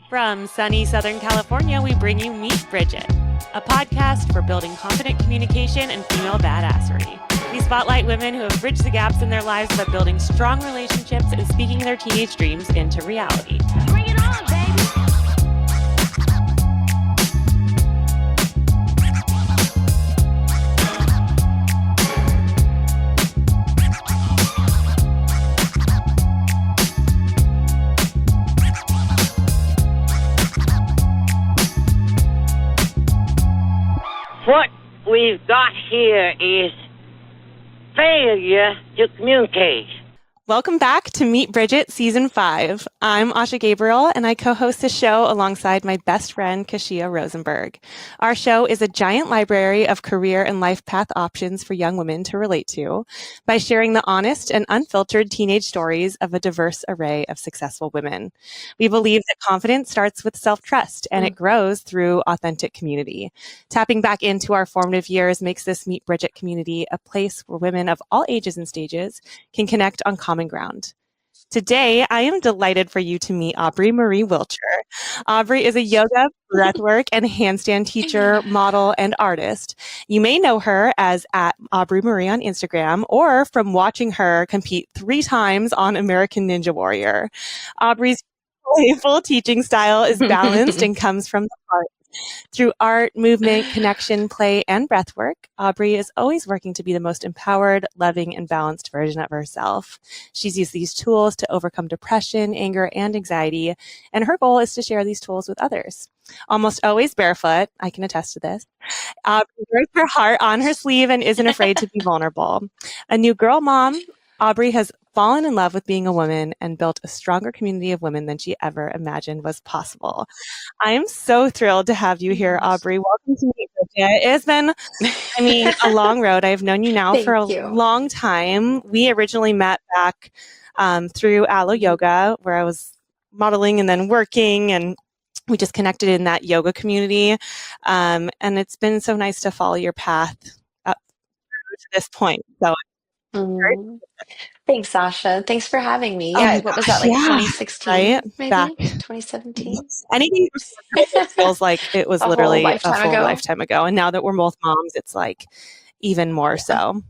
From sunny Southern California, we bring you Meet Bridget, a podcast for building confident communication and female badassery. We spotlight women who have bridged the gaps in their lives by building strong relationships and speaking their teenage dreams into reality. Bring it on, baby! What we've got here is failure to communicate. Welcome back to Meet Bridget Season 5. I'm Asha Gabriel, and I co-host the show alongside my best friend, Kashia Rosenberg. Our show is a giant library of career and life path options for young women to relate to by sharing the honest and unfiltered teenage stories of a diverse array of successful women. We believe that confidence starts with self-trust, and it grows through authentic community. Tapping back into our formative years makes this Meet Bridget community a place where women of all ages and stages can connect on common ground. Today, I am delighted for you to meet Aubrey Marie Wiltcher. Aubrey is a yoga, breathwork, and handstand teacher, model, and artist. You may know her as at Aubrey Marie on Instagram or from watching her compete 3 times on American Ninja Warrior. Aubrey's playful teaching style is balanced and comes from the heart. Through art, movement, connection, play, and breathwork, Aubrey is always working to be the most empowered, loving, and balanced version of herself. She's used these tools to overcome depression, anger, and anxiety, and her goal is to share these tools with others. Almost always barefoot, I can attest to this. Aubrey wears her heart on her sleeve and isn't afraid to be vulnerable. A new girl mom, Aubrey has fallen in love with being a woman and built a stronger community of women than she ever imagined was possible. I am so thrilled to have you here, Aubrey. Welcome to Meet Bridget. It has been, a long road. I've known you now for a long time. We originally met back through Alo Yoga, where I was modeling and then working, and we just connected in that yoga community. And it's been so nice to follow your path up to this point. So Thanks, Sasha. Thanks for having me. Yeah, what was that, like 2016, right? maybe? Back 2017? anything before COVID feels like it was A whole literally a lifetime full ago. lifetime ago. And now that we're both moms, it's like even more so.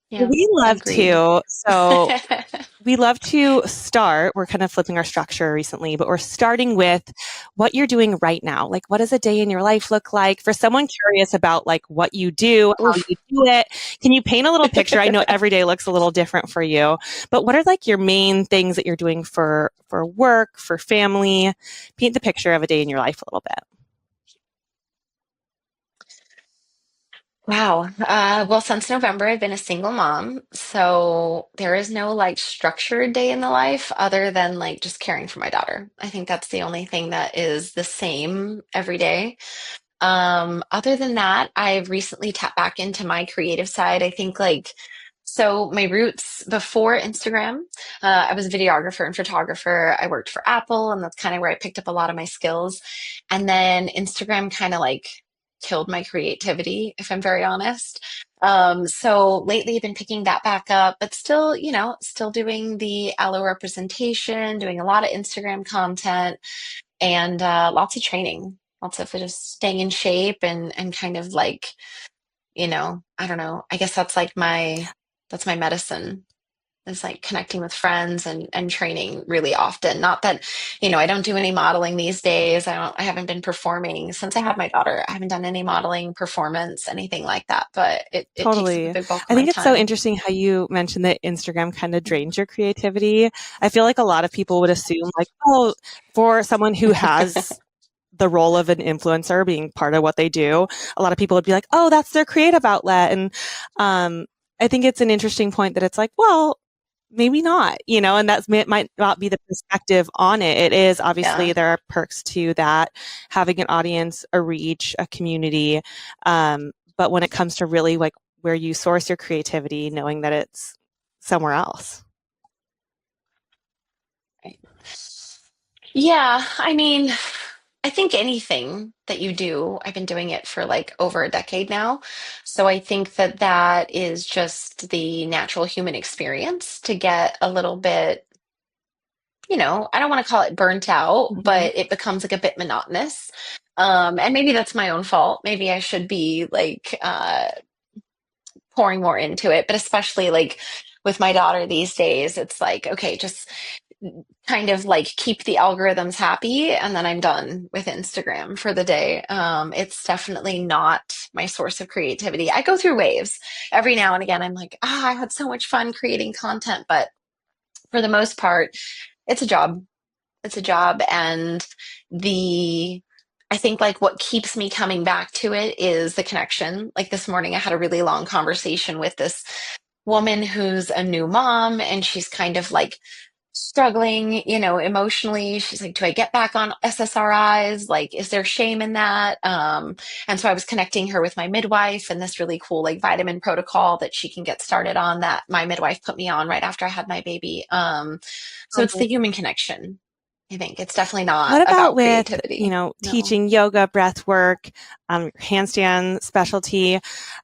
Yeah, We love agreed. to start, we're kind of flipping our structure recently, but we're starting with what you're doing right now. Like, what does a day in your life look like? For someone curious about like what you do, how you do it, can you paint a little picture? I know every day looks a little different for you, but what are like your main things that you're doing for work, for family? Paint the picture of a day in your life a little bit. Wow. Well, since November, I've been a single mom. So there is no like structured day in the life other than like just caring for my daughter. I think that's the only thing that is the same every day. Other than that, I've recently tapped back into my creative side. I think like, so my roots before Instagram, I was a videographer and photographer. I worked for Apple, and that's kind of where I picked up a lot of my skills. And then Instagram kind of like killed my creativity, if I'm very honest. So lately I've been picking that back up, but still, still doing the allo representation, doing a lot of Instagram content and lots of training, lots of just staying in shape and kind of like, I don't know. I guess that's my medicine. Is like connecting with friends and training really often. Not that, I don't do any modeling these days. I haven't been performing since I had my daughter. I haven't done any modeling, performance, anything like that. But it takes up a Totally. big bulk of I my think it's so time. interesting how you mentioned that Instagram kind of drains your creativity. I feel like a lot of people would assume like, oh, for someone who has the role of an influencer being part of what they do, a lot of people would be like, oh, that's their creative outlet. And I think it's an interesting point that it's like, well, maybe not, and it might not be the perspective on it. It is obviously Yeah. there are perks to that, having an audience, a reach, a community. But when it comes to really like where you source your creativity, knowing that it's somewhere else. Right. Yeah. I mean, I think anything that you do, I've been doing it for like over a decade now. So I think that that is just the natural human experience to get a little bit I don't want to call it burnt out, Mhm. but it becomes like a bit monotonous. And maybe that's my own fault. Maybe I should be like pouring more into it, but especially like with my daughter these days, it's like, okay, just kind of like keep the algorithms happy and then I'm done with Instagram for the day. It's definitely not my source of creativity. I go through waves every now and again. I'm like, I had so much fun creating content, but for the most part, it's a job. It's a job. And the, I think like what keeps me coming back to it is the connection. Like this morning, I had a really long conversation with this woman who's a new mom and she's kind of like struggling, emotionally. She's like, do I get back on SSRIs? Like, is there shame in that? And so I was connecting her with my midwife and this really cool like vitamin protocol that she can get started on that my midwife put me on right after I had my baby. So it's the human connection. I think it's definitely not What about about with, creativity. No. teaching yoga, breath work, handstand specialty?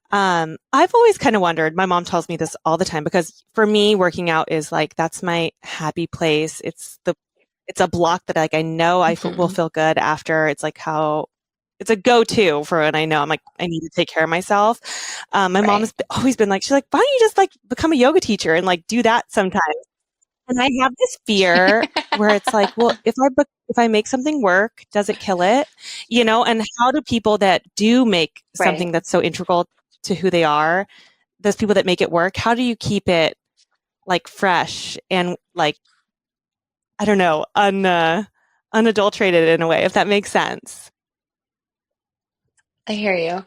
I've always kind of wondered, my mom tells me this all the time because for me, working out is like, that's my happy place. It's a block that like, I know will Mhm. feel good after. It's like it's a go-to for when I know I'm like, I need to take care of myself. My mom Right. has always been like, she's like, why don't you just like become a yoga teacher and like do that sometime? And I have this fear where it's like, well, if I make something work, does it kill it? And how do people that do make Right. something that's so integral to who they are, those people that make it work, how do you keep it like fresh and like, I don't know, unadulterated in a way, if that makes sense? I hear you.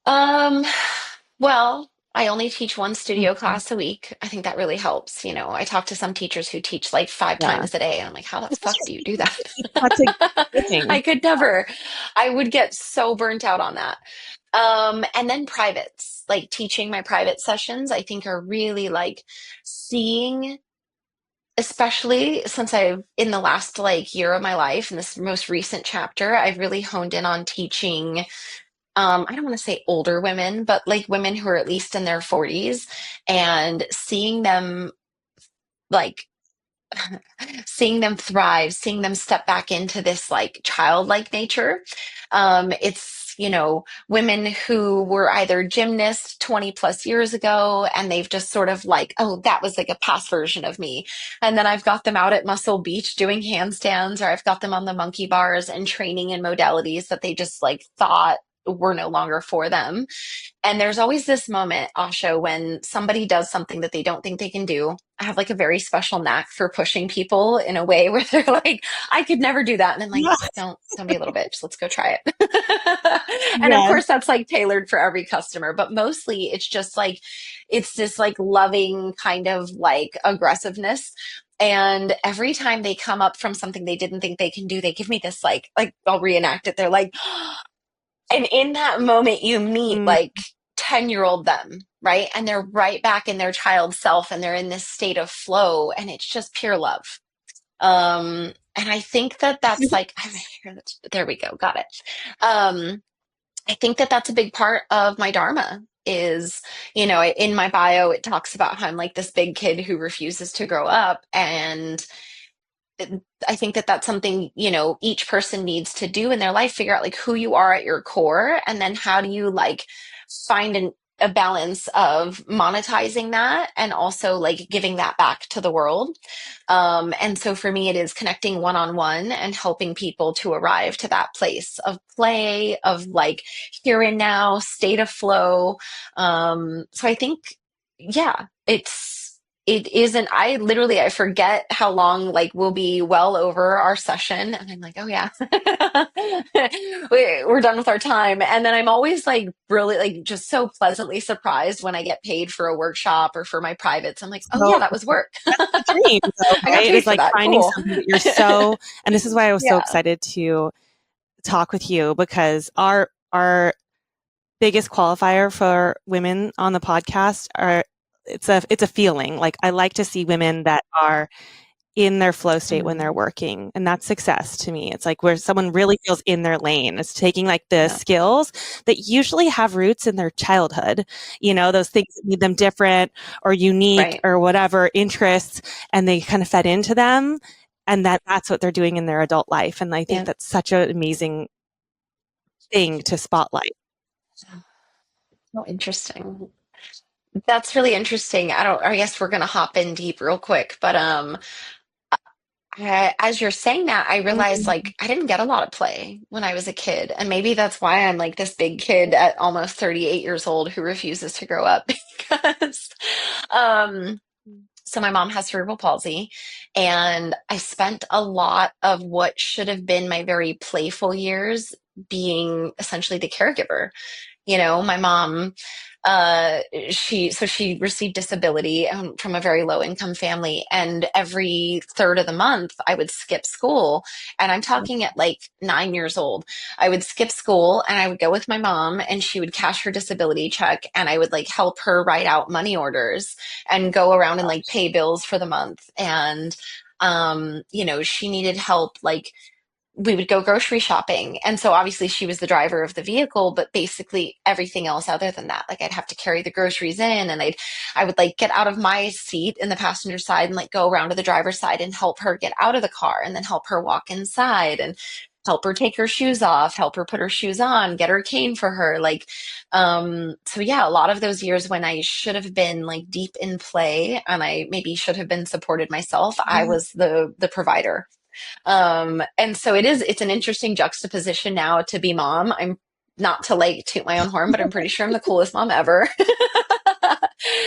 Um, well, I only teach one studio Mhm. class a week. I think that really helps. I talk to some teachers who teach like five Yeah. times a day, and I'm like, how the fuck do you do that? It's such a good thing. I could never. I would get so burnt out on that. And then privates, like teaching my private sessions, I think are really like seeing, especially since I've in the last like year of my life, in this most recent chapter, I've really honed in on teaching I don't want to say older women, but like women who are at least in their 40s and like seeing them thrive, seeing them step back into this like childlike nature. It's, women who were either gymnasts 20 plus years ago and they've just sort of like, oh, that was like a past version of me. And then I've got them out at Muscle Beach doing handstands, or I've got them on the monkey bars and training in modalities that they just like thought were no longer for them. And there's always this moment, Asha, when somebody does something that they don't think they can do. I have like a very special knack for pushing people in a way where they're like, I could never do that. And I'm like, Yeah. don't be a little bitch. Let's go try it. And of Yes. course, that's like tailored for every customer, but mostly it's just like, it's this like loving kind of like aggressiveness. And every time they come up from something they didn't think they can do, they give me this like I'll reenact it. They're like, and in that moment, you meet Mm. like 10-year-old them, right? And they're right back in their child self and they're in this state of flow and it's just pure love. And I think that that's like, there we go, got it. I think that that's a big part of my dharma is, in my bio, it talks about how I'm like this big kid who refuses to grow up. And I think that that's something, each person needs to do in their life, figure out like who you are at your core. And then how do you like find a balance of monetizing that and also like giving that back to the world. And so for me, it is connecting one on one and helping people to arrive to that place of play, of like here and now, state of flow. So I think, yeah, it isn't. I forget how long like we'll be well over our session and I'm like, oh yeah, we're done with our time. And then I'm always like really like just so pleasantly surprised when I get paid for a workshop or for my privates. I'm like, oh yeah, So that was work. the dream, though, I got right? paid Is for like that. finding Cool. something that and this is why I was so Yeah. excited to talk with you because our biggest qualifier for women on the podcast are it's a feeling. Like I like to see women that are in their flow state when they're Mm, working. And that's success to me. It's like where someone really feels in their lane. It's taking like the yeah, skills that usually have roots in their childhood, those things that made them different or unique right. or whatever interests, and they kind of fed into them. And that's what they're doing in their adult life. And I think Yeah. that's such an amazing thing to spotlight. Oh, interesting. That's really interesting. I guess we're gonna hop in deep real quick, but as you're saying that, I realized Mhm. like I didn't get a lot of play when I was a kid, and maybe that's why I'm like this big kid at almost 38 years old who refuses to grow up because um so my mom has cerebral palsy, and I spent a lot of what should have been my very playful years being essentially the caregiver. My mom, she received disability from a very low income family, and every third of the month I would skip school. And I'm talking at like 9 years old. I would skip school and I would go with my mom, and she would cash her disability check, and I would like help her write out money orders and go around and like pay bills for the month. And she needed help like we would go grocery shopping. And so obviously she was the driver of the vehicle, but basically everything else other than that, like I'd have to carry the groceries in, and I would like get out of my seat in the passenger side and like go around to the driver's side and help her get out of the car, and then help her walk inside, and help her take her shoes off, help her put her shoes on, get her cane for her. Like, so yeah, a lot of those years when I should have been like deep in play and I maybe should have been supported myself, I was the provider. And so it's an interesting juxtaposition now to be mom. I'm not to like toot my own horn, but I'm pretty sure I'm the coolest mom ever.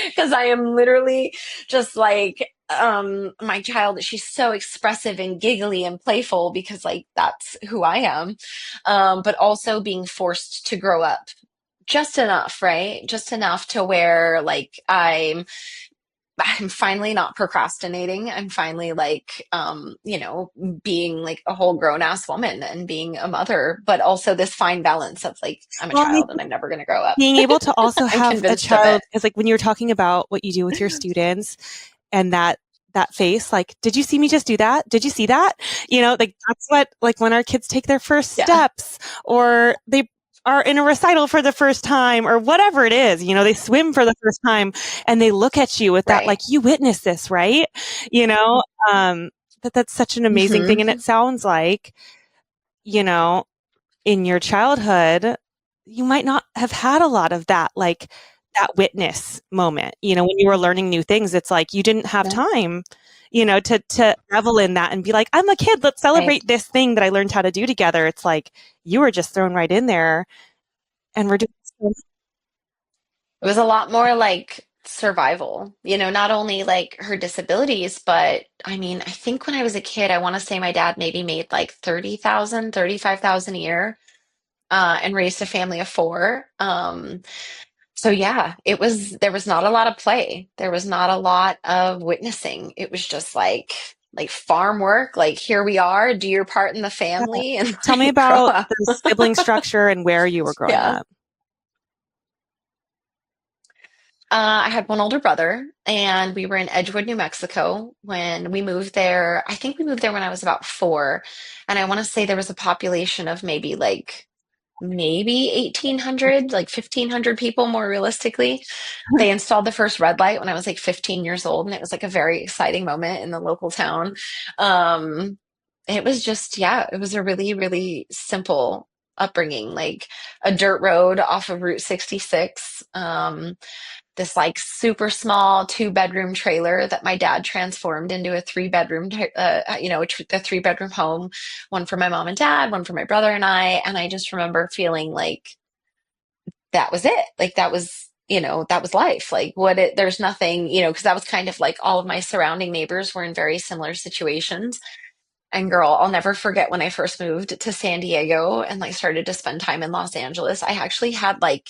Because I am literally just like my child, she's so expressive and giggly and playful because like that's who I am. But also being forced to grow up just enough, right? Just enough to where like I'm finally not procrastinating. I'm finally like, being like a whole grown ass woman and being a mother, but also this fine balance of like, I'm a Well, child and I'm never going to grow up. being able to also I'm have a convinced of it. child, because like when you're talking about what you do with your students and that face, like, did you see me just do that? Did you see that? Like that's what, like when our kids take their first Yeah. steps or they are in a recital for the first time or whatever it is, they swim for the first time and they look at you with that, like, Right. you witnessed this, right? You know, um, that's such an amazing thing. And Hmm. it sounds like, you know, in your childhood, you might not have had a lot of that, like that witness moment. When you were learning new things, it's like you didn't have Yeah. time, to revel in that and be like, I'm a kid, let's Right. celebrate this thing that I learned how to do together. It's like you were just thrown right in there and we're doing It was a lot more like survival, not only like her disabilities, but I mean, I think when I was a kid, I want to say my dad maybe made like 30,000, 35,000 a year, and raised a family of four. So yeah, there was not a lot of play. There was not a lot of witnessing. It was just like farm work, like here we are, do your part in the family and Tell me like grow about up. the sibling structure and where you were growing Yeah. up. I had one older brother, and we were in Edgewood, New Mexico when we moved there. I think we moved there when I was about four, and I want to say there was a population of maybe 1,800, like 1,500 people more realistically. They installed the first red light when I was like 15 years old, and it was like a very exciting moment in the local town. Um, it was just, yeah, it was a really, really simple upbringing, like a dirt road off of Route 66. This like super small 2 bedroom trailer that my dad transformed into a 3 bedroom, a 3 bedroom home, one for my mom and dad, one for my brother and I. And I just remember feeling like that was it. Like that was life. Like there's nothing, because that was kind of like all of my surrounding neighbors were in very similar situations. And girl, I'll never forget when I first moved to San Diego and like started to spend time in Los Angeles. I actually had like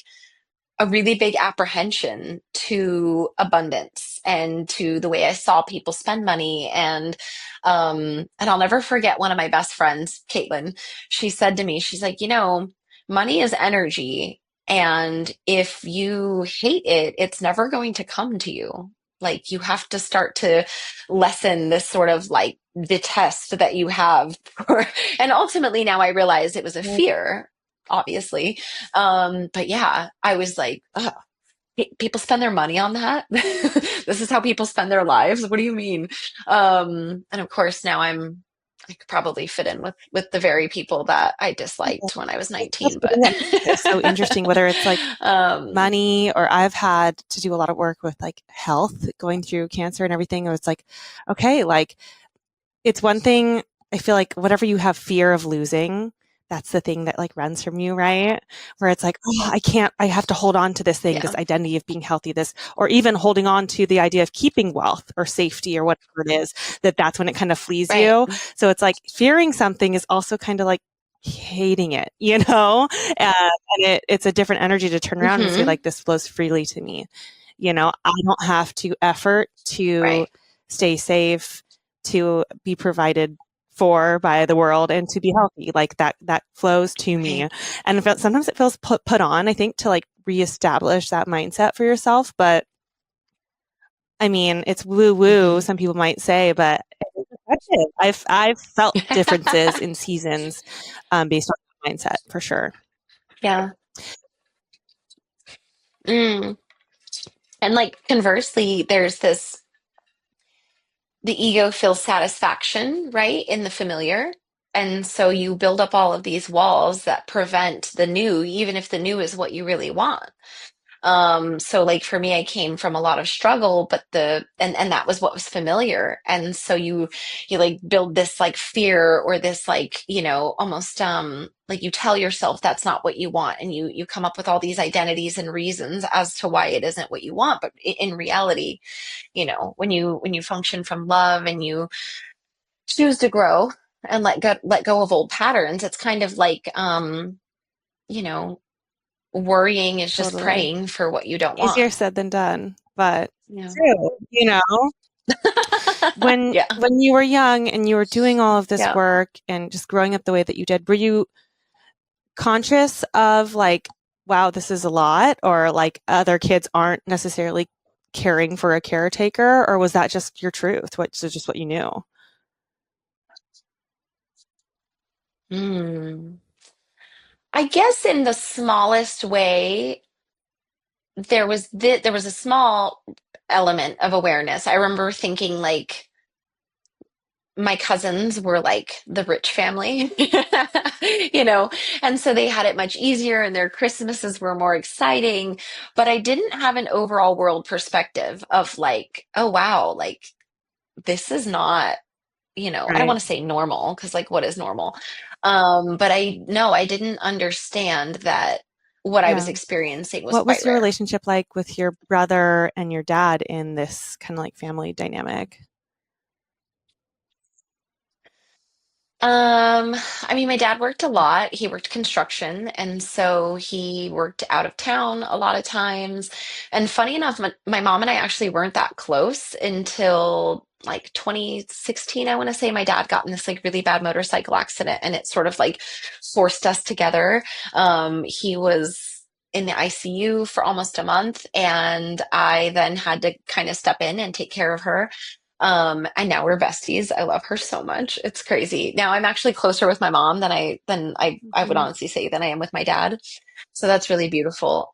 a really big apprehension to abundance and to the way I saw people spend money. And I'll never forget one of my best friends, Caitlin. She said to me, she's like, money is energy. And if you hate it, it's never going to come to you. Like you have to start to lessen this sort of like detest that you have for, and ultimately now I realize it was a fear, obviously. But yeah, I was like, oh, people spend their money on that. This is how people spend their lives. What do you mean? And of course now I could probably fit in with the very people that I disliked when I was That's 19, but something that's so interesting, whether it's like um, money, or I've had to do a lot of work with like health, going through cancer and everything. It's like, okay, like it's one thing. I feel like whatever you have fear of losing, that's the thing that like runs from you, right? Where it's like, oh, I have to hold on to this thing, yeah, this identity of being healthy, this, or even holding on to the idea of keeping wealth or safety or whatever it is, that's when it kind of flees right. you. So it's like fearing something is also kind of like hating it, you know? And it's a different energy to turn around and say, Hmm. like, this flows freely to me. You know, I don't have to effort to Right. stay safe, to be provided for by the world, and to be healthy. Like that flows to me. Right. And sometimes it feels put on, I think, to like reestablish that mindset for yourself. But I mean, it's woo woo, Hmm. some people might say, but it's effective. I've felt differences in seasons based on mindset for sure. Yeah. Mm. And like conversely, there's this, the ego feels satisfaction, right, in the familiar. And so you build up all of these walls that prevent the new, even if the new is what you really want. So like for me, I came from a lot of struggle, but and that was what was familiar. And so you like build this like fear or this like, almost like you tell yourself that's not what you want. And you come up with all these identities and reasons as to why it isn't what you want. But in reality, when you function from love and you choose to grow and let go of old patterns, it's kind of like you know, worrying is just Totally. praying for what you don't want. Easier said than done, but Yeah. true. You know, when Yeah. when you were young and you were doing all of this Yeah. work and just growing up the way that you did, were you conscious of like, wow, this is a lot, or like other kids aren't necessarily caring for a caretaker, or was that just your truth? Just what you knew? Hmm. I guess in the smallest way, there was a small element of awareness. I remember thinking like my cousins were like the rich family, you know, and so they had it much easier and their Christmases were more exciting. But I didn't have an overall world perspective of like, oh wow, like this is not, I don't Right. want to say normal because like what is normal? But I no, I didn't understand that what I was Yeah. experiencing was What quite was your rare. relationship like with your brother and your dad in this kind of like family dynamic? I mean, my dad worked a lot. He worked construction, and so he worked out of town a lot of times. And funny enough, my mom and I actually weren't that close until like 2016, I want to say. My dad got in this like really bad motorcycle accident, and it sort of like forced us together. He was in the ICU for almost a month, and I then had to kind of step in and take care of her. And now we're besties. I love her so much. It's crazy. Now I'm actually closer with my mom than I would Mhm. honestly say than I am with my dad. So that's really beautiful.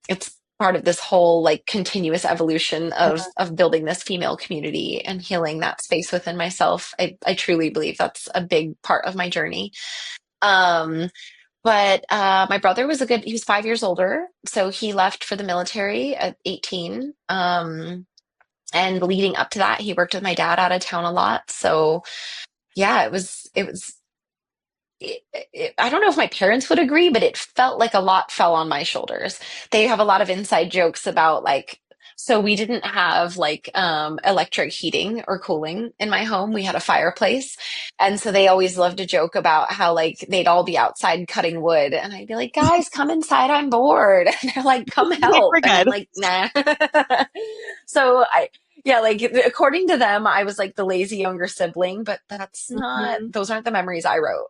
It's part of this whole like continuous evolution of building this female community and healing that space within myself. I truly believe that's a big part of my journey. Um, but my brother he was 5 years older, so he left for the military at 18. And leading up to that, he worked with my dad out of town a lot. So yeah, I don't know if my parents would agree, but it felt like a lot fell on my shoulders. They have a lot of inside jokes about like, so we didn't have like electric heating or cooling in my home. We had a fireplace. And so they always loved to joke about how like they'd all be outside cutting wood. And I'd be like, guys, come inside, I'm bored. And they're like, come help. We're And I'm good. like, nah. So yeah, like according to them, I was like the lazy younger sibling, but Mhm. those aren't the memories I wrote.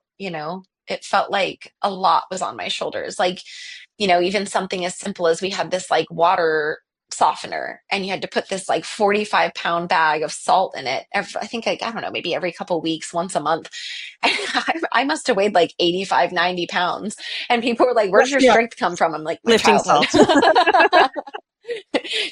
It felt like a lot was on my shoulders. Like, even something as simple as we had this like water softener, and you had to put this like 45-pound bag of salt in it. I think like, I don't know, maybe every couple weeks, once a month. And I must have weighed like 85, 90 pounds. And people were like, where's your Yeah. strength come from? I'm like, my Lifting childhood. salt.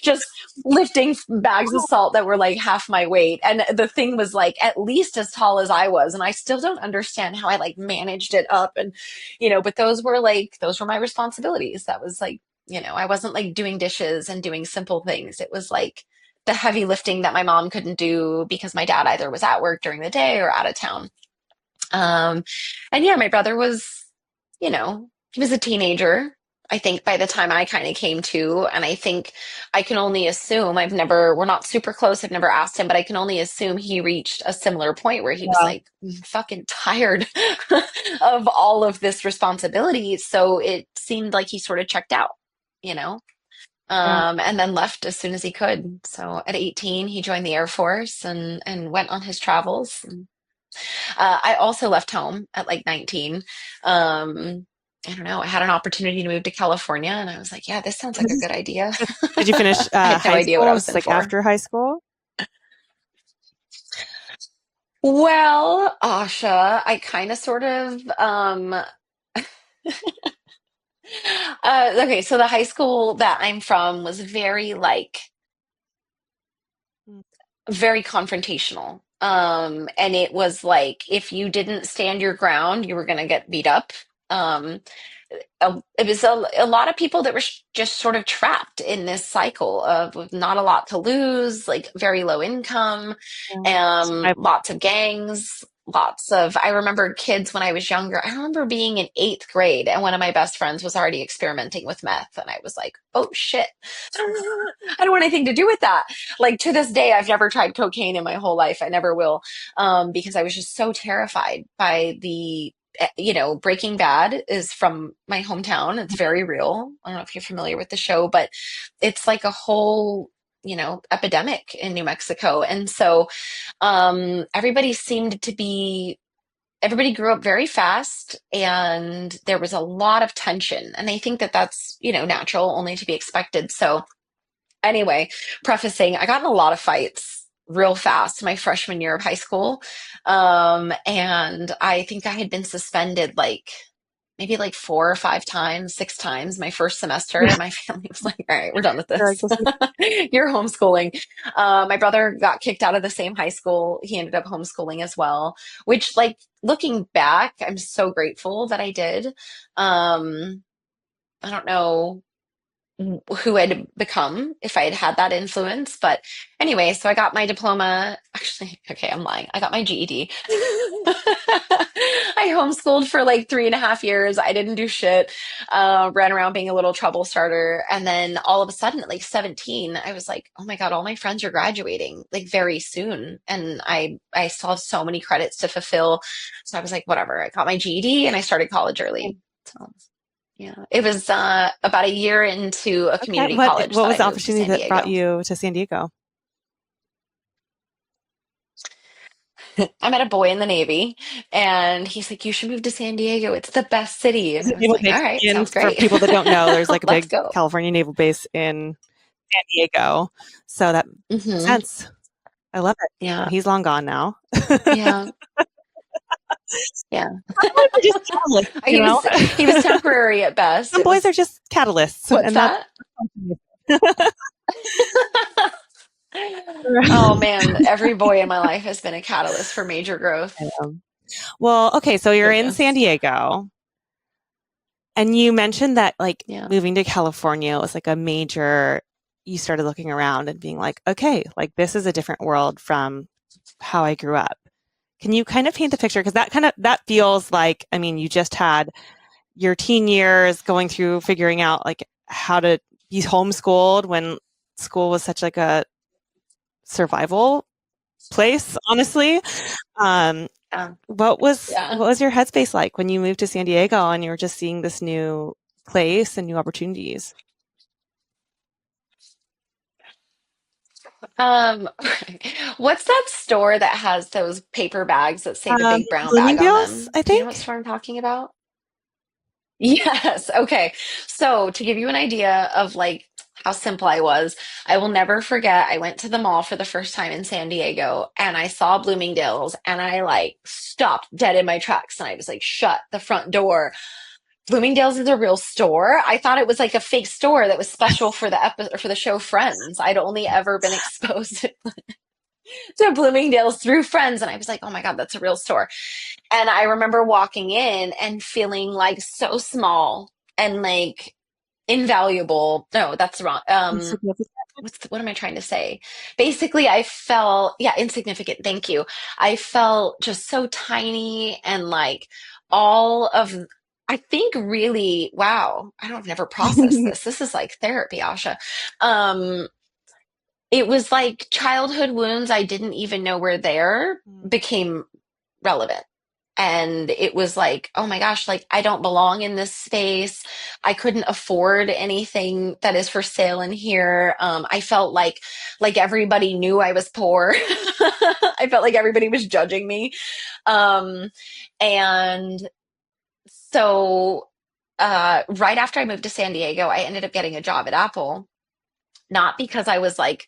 Just lifting bags of salt that were like half my weight. And the thing was like at least as tall as I was. And I still don't understand how I like managed it up. And, but those were my responsibilities. That was like, I wasn't like doing dishes and doing simple things. It was like the heavy lifting that my mom couldn't do because my dad either was at work during the day or out of town. Um, and yeah, my brother was, he was a teenager, I think, by the time I kind of came to. And I think I can only assume we're not super close. I've never asked him, but I can only assume he reached a similar point where he was Yeah. like fucking tired of all of this responsibility. So it seemed like he sort of checked out, you know? Yeah. And then left as soon as he could. So at 18, he joined the Air Force and went on his travels. I also left home at like 19. I don't know. I had an opportunity to move to California, and I was like, yeah, this sounds like a good idea. Did you finish I had no high idea what I school? was Was this in like for. after high school? Well, Asha, I kind of sort of, okay, so the high school that I'm from was Mm. very confrontational. And it was like, if you didn't stand your ground, you were going to get beat up. Um, it was a lot of people that were just sort of trapped in this cycle of with not a lot to lose, like very low income, Yeah. Survival. lots of gangs, I remember kids when I was younger. I remember being in eighth grade and one of my best friends was already experimenting with meth. And I was like, oh shit, I don't want anything to do with that. Like to this day, I've never tried cocaine in my whole life. I never will, because I was just so terrified by Breaking Bad is from my hometown. It's very real. I don't know if you're familiar with the show, but it's like a whole, epidemic in New Mexico. And so everybody grew up very fast and there was a lot of tension. And I think that that's, natural, only to be expected. So anyway, prefacing, I got in a lot of fights real fast my freshman year of high school. And I think I had been suspended like maybe like 4 or 5 times, 6 times my first semester. And my family was like, all right, we're done with You're like, this. this is You're homeschooling. My brother got kicked out of the same high school. He ended up homeschooling as well, which, like, looking back, I'm so grateful that I did. I don't know who I'd become if I had had that influence. But anyway, so I got my diploma. Actually, okay, I'm lying. I got my GED. I homeschooled for like 3.5 years. I didn't do shit. Ran around being a little trouble starter. And then all of a sudden, at like 17, I was like, oh my God, all my friends are graduating like very soon. And I still have so many credits to fulfill. So I was like, whatever. I got my GED and I started college early. So yeah, it was about a year into a okay. community What college what that was I the moved to opportunity San that brought Diego. you to San Diego? I met a boy in the Navy, and he's like, "You should move to San Diego. It's the best city." And Is I it was naval like, "All base? right, And sounds for great. people that don't know, there's like a Let's big go." California naval base in San Diego, so that makes Hmm. sense. I love it. Well, Yeah, he's long gone now. yeah, yeah. Some boys are just catalysts, you He know. was he was temporary at best. Some It boys was are just catalysts, what's and that's that? Oh man, every boy in my life has been a catalyst for major growth. well, okay. So you're in San Goodness. Diego, and you mentioned that like Yeah. moving to California was like a major. You started looking around and being like, okay, like this is a different world from how I grew up. Can you kind of paint the picture? Because that feels like, I mean, you just had your teen years going through figuring out like how to be homeschooled when school was such like a survival place, honestly. Um, Yeah. what Yeah. was your headspace like when you moved to San Diego and you were just seeing this new place and new opportunities? Um, what's that store that has those paper bags that say the big brown bag on Bloomingdale's, them? I Do you know what think. store I'm talking about? Yes. Okay. So to give you an idea of like how simple I was. I will never forget. I went to the mall for the first time in San Diego and I saw Bloomingdale's and I like stopped dead in my tracks and I was like, shut the front door. Bloomingdale's is a real store. I thought it was like a fake store that was special for the for the show Friends. I'd only ever been exposed to Bloomingdale's through Friends, and I was like, "Oh my God, that's a real store." And I remember walking in and feeling like so small and like invaluable. No, that's wrong. Insignificant. What am I trying to say? Basically, I felt, yeah, insignificant. Thank you. I felt just so tiny and like all of, I think really, wow, I've never processed this. This is like therapy, Asha. Um, it was like childhood wounds I didn't even know were there became relevant. And it was like, oh my gosh, like I don't belong in this space. I couldn't afford anything that is for sale in here. I felt like everybody knew I was poor. I felt like everybody was judging me. Um, and so right after I moved to San Diego, I ended up getting a job at Apple, not because I was like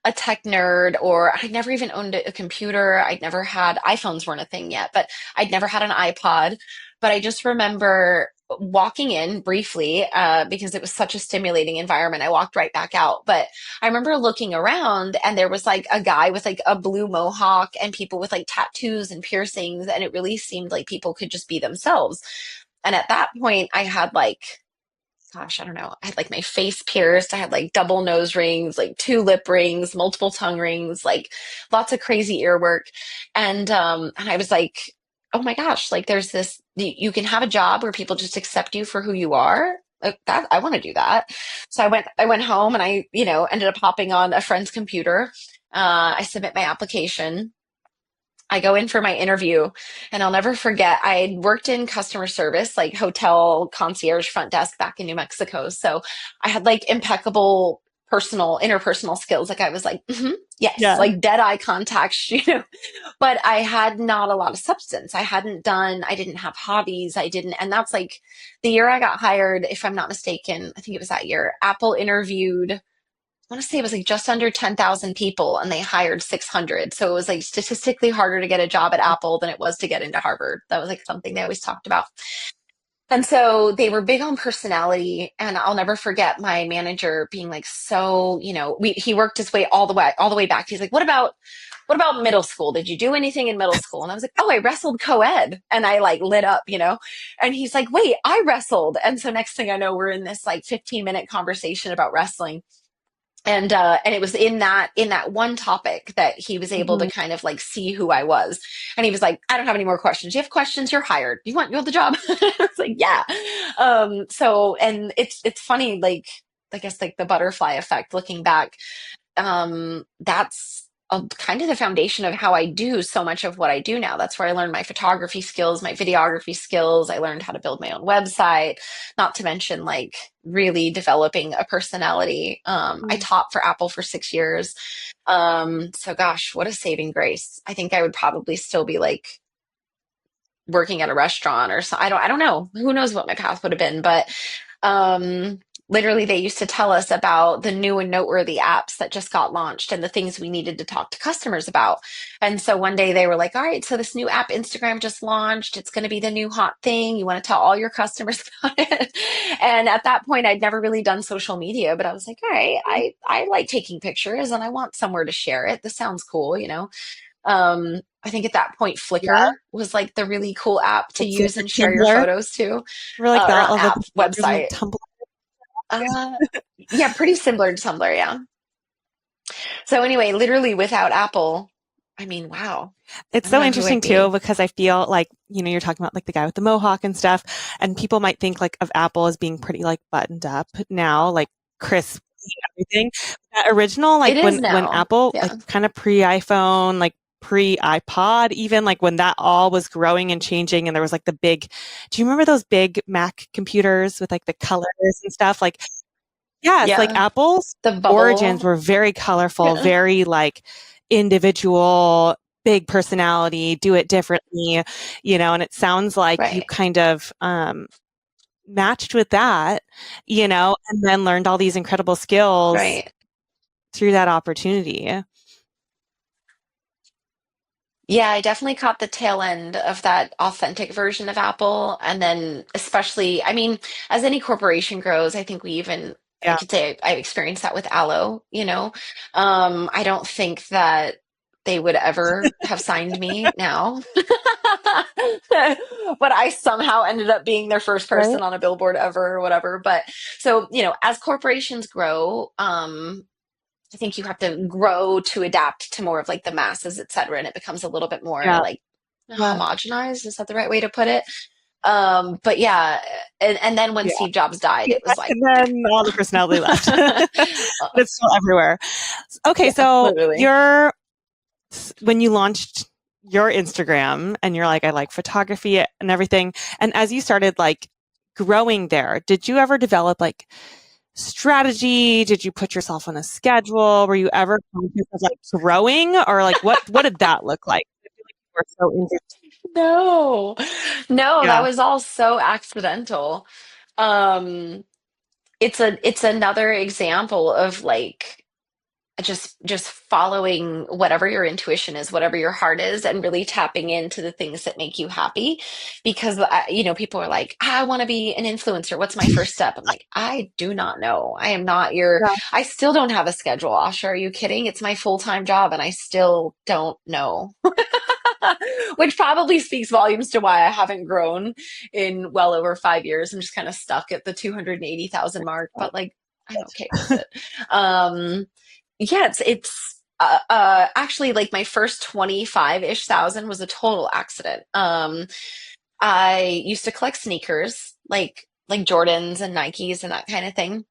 a tech nerd or I'd never even owned a computer. I'd never had iPhones weren't a thing yet, but I'd never had an iPod. But I just remember walking in briefly because it was such a stimulating environment. I walked right back out. But I remember looking around and there was like a guy with like a blue mohawk and people with like tattoos and piercings. And it really seemed like people could just be themselves. And at that point, I had like, gosh, I don't know. I had like my face pierced. I had like double nose rings, like two lip rings, multiple tongue rings, like lots of crazy ear work. And I was like, oh my gosh, like there's this, you can have a job where people just accept you for who you are. Like that, I want to do that. So I went home and I, ended up hopping on a friend's computer. I submit my application. I go in for my interview and I'll never forget, I had worked in customer service, like hotel concierge front desk back in New Mexico. So I had like impeccable interpersonal skills. Like I was like, yes, Yeah. like dead eye contact, but I had not a lot of substance. I didn't have hobbies. And that's like the year I got hired, if I'm not mistaken, I think it was that year, Apple interviewed, I want to say it was like just under 10,000 people and they hired 600. So it was like statistically harder to get a job at Apple than it was to get into Harvard. That was like something they always talked about. And so they were big on personality. And I'll never forget my manager being like, so, he worked his way all the way back. He's like, what about middle school? Did you do anything in middle school? And I was like, oh, I wrestled co-ed. And I like lit up, and he's like, wait, I wrestled. And so next thing I know, we're in this like 15-minute conversation about wrestling. And it was in that one topic that he was able to Mhm. kind of like see who I was. And he was like, I don't have any more questions. You have questions, you're hired. You want the job? I was like, yeah. So and it's funny, like I guess like the butterfly effect looking back. That's kind of the foundation of how I do so much of what I do now. That's where I learned my photography skills, my videography skills. I learned how to build my own website, not to mention like really developing a personality. I taught for Apple for 6 years. So gosh, what a saving grace. I think I would probably still be like working at a restaurant or so. I don't know. Who knows what my path would have been, but um, literally they used to tell us about the new and noteworthy apps that just got launched and the things we needed to talk to customers about. And so one day they were like, all right, so this new app Instagram just launched. It's going to be the new hot thing. You want to tell all your customers about it. And at that point, I'd never really done social media, but I was like, all right, I like taking pictures and I want somewhere to share it. This sounds cool. I think at that point, Yeah. Flickr was like the really cool app to It's like use the and share your Tumblr. photos to, We're like or that. not Although app, there's like website. Tumblr. Uh, yeah, pretty similar to Tumblr, yeah. So anyway, literally without Apple, I mean, wow, It's I don't so know who interesting I'd too, be. because I feel like, you're talking about like the guy with the mohawk and stuff, and people might think like of Apple as being pretty like buttoned up now, like crisp everything. That original, like It is when now. Apple, like Yeah. kind of pre-iPhone, like pre-iPod, even like when that all was growing and changing, and there was like the big, do you remember those big Mac computers with like the colors and stuff? Like, yes, like Yeah. Apple's The origins bubble. were very colorful, Yeah. very like individual, big personality, do it differently, and it sounds like you Right. kind of matched with that, and then learned all these incredible skills Right. through that opportunity. Yeah, I definitely caught the tail end of that authentic version of Apple. And then, especially, I mean, as any corporation grows, I think I Yeah. could say I've experienced that with Allo, you know. I don't think that they would ever have signed me now. But I somehow ended up being their first Right? person on a billboard ever or whatever. But so, as corporations grow, I think you have to grow to adapt to more of like the masses, et cetera, and it becomes a little bit more Yeah. like Yeah. homogenized. Is that the right way to put it? But yeah, and then when Yeah. Steve Jobs died, Yeah, it was like, and then all the personality left. But it's still everywhere. Okay, yeah, so literally. when you launched your Instagram and you're like, I like photography and everything, and as you started like growing there, did you ever develop like strategy? Did you put yourself on a schedule? Were you ever conscious of like growing, or like what did that look like? I feel like you were so into. No, no, that Yeah. was all so accidental. Um, it's another example of like just following whatever your intuition is, whatever your heart is, and really tapping into the things that make you happy. Because people are like, I want to be an influencer. What's my first step? I'm like, I do not know. I am not your. Yeah. I still don't have a schedule. Asha, are you kidding? It's my full-time job, and I still don't know. Which probably speaks volumes to why I haven't grown in well over 5 years. I'm just kind of stuck at the 280,000 mark, but like I'm okay with it. Um, yeah, it's actually like my first 25-ish thousand was a total accident. I used to collect sneakers, like Jordans and Nikes and that kind of thing.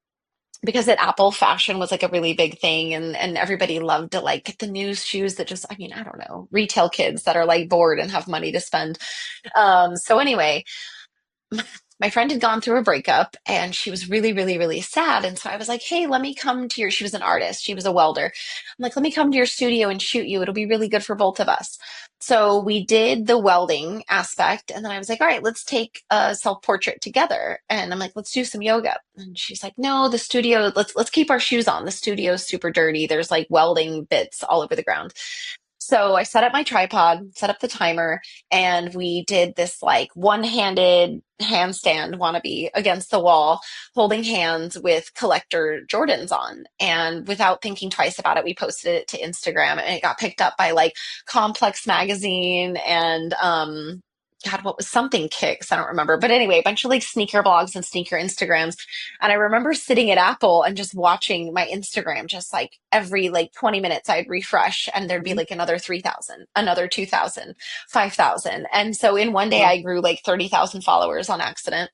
Because at Apple, fashion was like a really big thing, and everybody loved to like get the new shoes that just, I mean, I don't know, retail kids that are like bored and have money to spend. So anyway, my friend had gone through a breakup and she was really, really, really sad. And so I was like, hey, let me come to she was an artist, she was a welder. I'm like, let me come to your studio and shoot you. It'll be really good for both of us. So we did the welding aspect. And then I was like, all right, let's take a self portrait together. And I'm like, let's do some yoga. And she's like, no, the studio, let's keep our shoes on. The studio's super dirty. There's like welding bits all over the ground. So I set up my tripod, set up the timer, and we did this like one-handed handstand wannabe against the wall, holding hands with collector Jordans on. And without thinking twice about it, we posted it to Instagram and it got picked up by like Complex Magazine and God, what was something kicks? I don't remember. But anyway, a bunch of like sneaker blogs and sneaker Instagrams. And I remember sitting at Apple and just watching my Instagram, just like every like 20 minutes I'd refresh and there'd be like another 3,000, another 2,000, 5,000. And so in one day Wow. I grew like 30,000 followers on accident.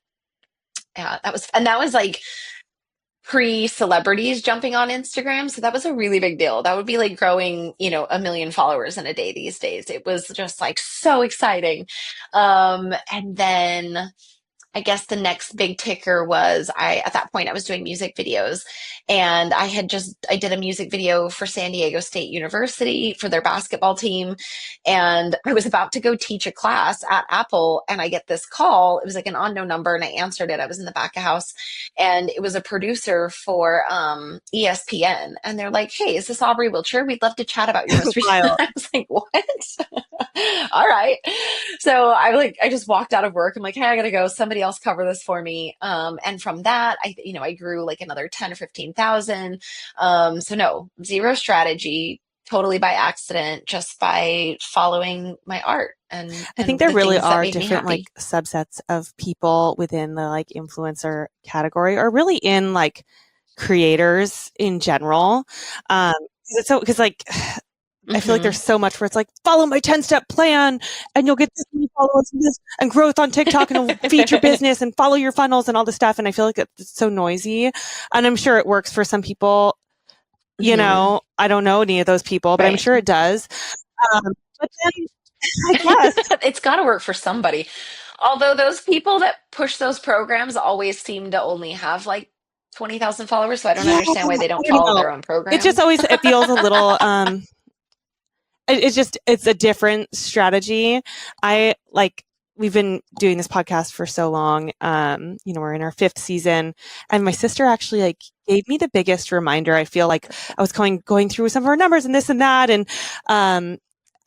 Yeah, that was like pre-celebrities jumping on Instagram. So that was a really big deal. That would be like growing, 1 million followers in a day these days. It was just like so exciting. And then I guess the next big ticker was at that point I was doing music videos and I did a music video for San Diego State University for their basketball team. And I was about to go teach a class at Apple and I get this call. It was like an unknown number and I answered it. I was in the back of house and it was a producer for ESPN. And they're like, hey, is this Aubrey Wiltcher? We'd love to chat about your most recent. Wild. I was like, what? All right. So I just walked out of work. I'm like, hey, I gotta go. Somebody else cover this for me. And from that, I grew like another 10 or 15,000. So no, zero strategy, totally by accident, just by following my art and I think and there the really things that are made me different like happy. subsets of people within the like influencer category, or really in like creators in general. Um, because like I feel like Hmm. there's so much where it's like, follow my 10-step plan and you'll get this many followers and this and growth on TikTok and it'll feed your business and follow your funnels and all this stuff. And I feel like it's so noisy. And I'm sure it works for some people. Hmm. I don't know any of those people, but I'm Right. sure it does. But then I guess, It's got to work for somebody. Although those people that push those programs always seem to only have like 20,000 followers, so I don't yeah, understand why they I don't don't follow know. their own It just program. always, it feels a little, it's a different strategy. I like, we've been doing this podcast for so long. We're in our fifth season, and my sister actually like gave me the biggest reminder. I feel like I was going through some of our numbers and this and that, and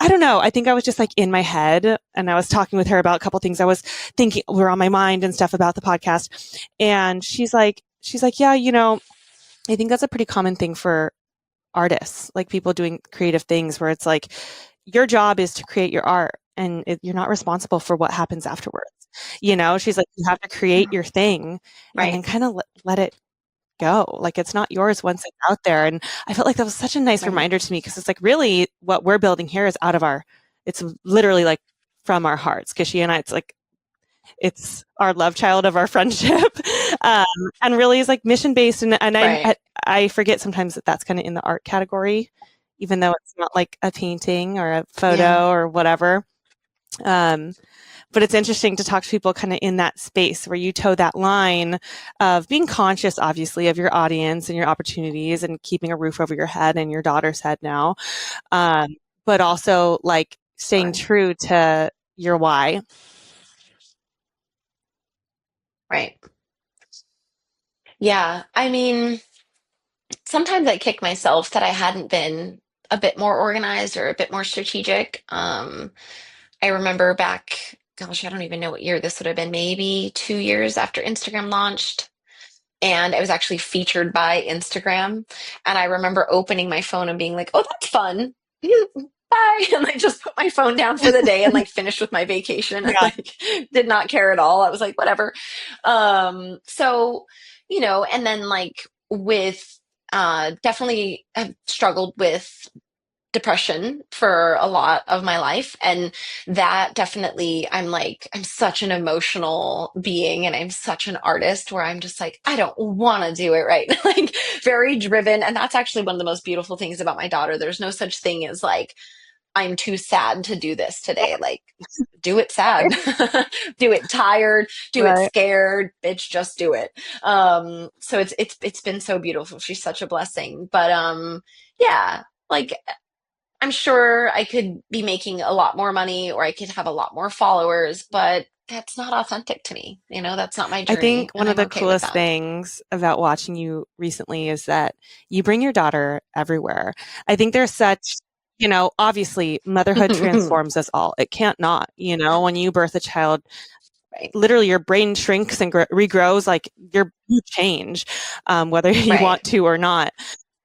I don't know. I think I was just like in my head, and I was talking with her about a couple things I was thinking were on my mind and stuff about the podcast. And she's like, yeah, I think that's a pretty common thing for artists, like people doing creative things where it's like your job is to create your art and you're not responsible for what happens afterwards. She's like, you have to create your thing and then Right. kind of let it go. Like it's not yours once it's out there. And I felt like that was such a nice Right. reminder to me because it's like really what we're building here is it's literally like from our hearts. Because she and I, it's our love child of our friendship, um, and really is like mission based. And Right. I forget sometimes that that's kind of in the art category, even though it's not like a painting or a Yeah. photo or whatever. But it's interesting to talk to people kind of in that space where you toe that line of being conscious, obviously, of your audience and your opportunities and keeping a roof over your head and your daughter's head now. But also like staying Sure. true to your why. Right. Yeah. I mean, sometimes I kick myself that I hadn't been a bit more organized or a bit more strategic. I remember back, gosh, I don't even know what year this would have been, maybe 2 years after Instagram launched. And I was actually featured by Instagram. And I remember opening my phone and being like, oh, that's fun. Bye. And I just put my phone down for the day and like finished with my vacation and Yeah. like did not care at all. I was like, whatever. So, and then like with definitely have struggled with depression for a lot of my life, and that definitely, I'm such an emotional being and I'm such an artist where I'm just like, I don't want to do it, right? Like very driven. And that's actually one of the most beautiful things about my daughter. There's no such thing as like, I'm too sad to do this today. Like, do it sad, do it tired, do it Right. scared, bitch, just do it. So it's been so beautiful. She's such a blessing. But yeah, like I'm sure I could be making a lot more money or I could have a lot more followers, but that's not authentic to me. That's not my I think journey, one and of I'm the okay with coolest that. things about watching you recently is that you bring your daughter everywhere. I think there's such, obviously motherhood transforms us all. It can't not, when you birth a child, Right. literally your brain shrinks and regrows, like you change, whether you Right. want to or not.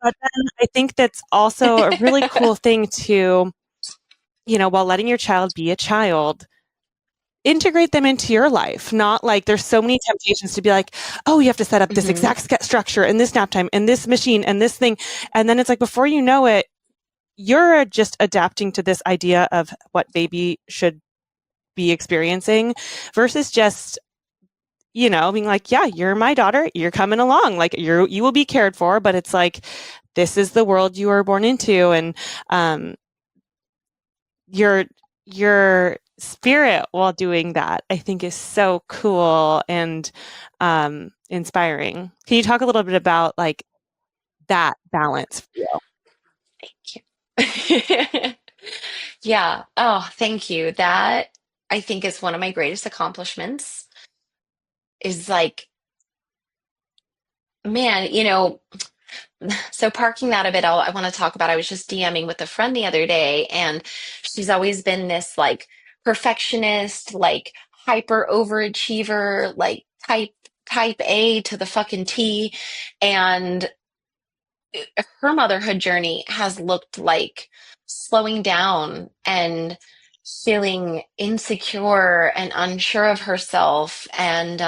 But then I think that's also a really cool thing to, while letting your child be a child, integrate them into your life. Not like there's so many temptations to be like, oh, you have to set up this Hmm. exact structure and this nap time and this machine and this thing. And then it's like, before you know it, you're just adapting to this idea of what baby should be experiencing versus just, being like, yeah, you're my daughter, you're coming along, like you will be cared for, but it's like, this is the world you were born into. And um, your spirit while doing that, I think, is so cool and inspiring. Can you talk a little bit about like that balance for you? Thank you. Yeah. Oh, thank you. That I think is one of my greatest accomplishments is like, man, so parking that a bit, I want to talk about, I was just DMing with a friend the other day, and she's always been this like perfectionist, like hyper overachiever, like type A to the fucking T. And her motherhood journey has looked like slowing down and feeling insecure and unsure of herself, and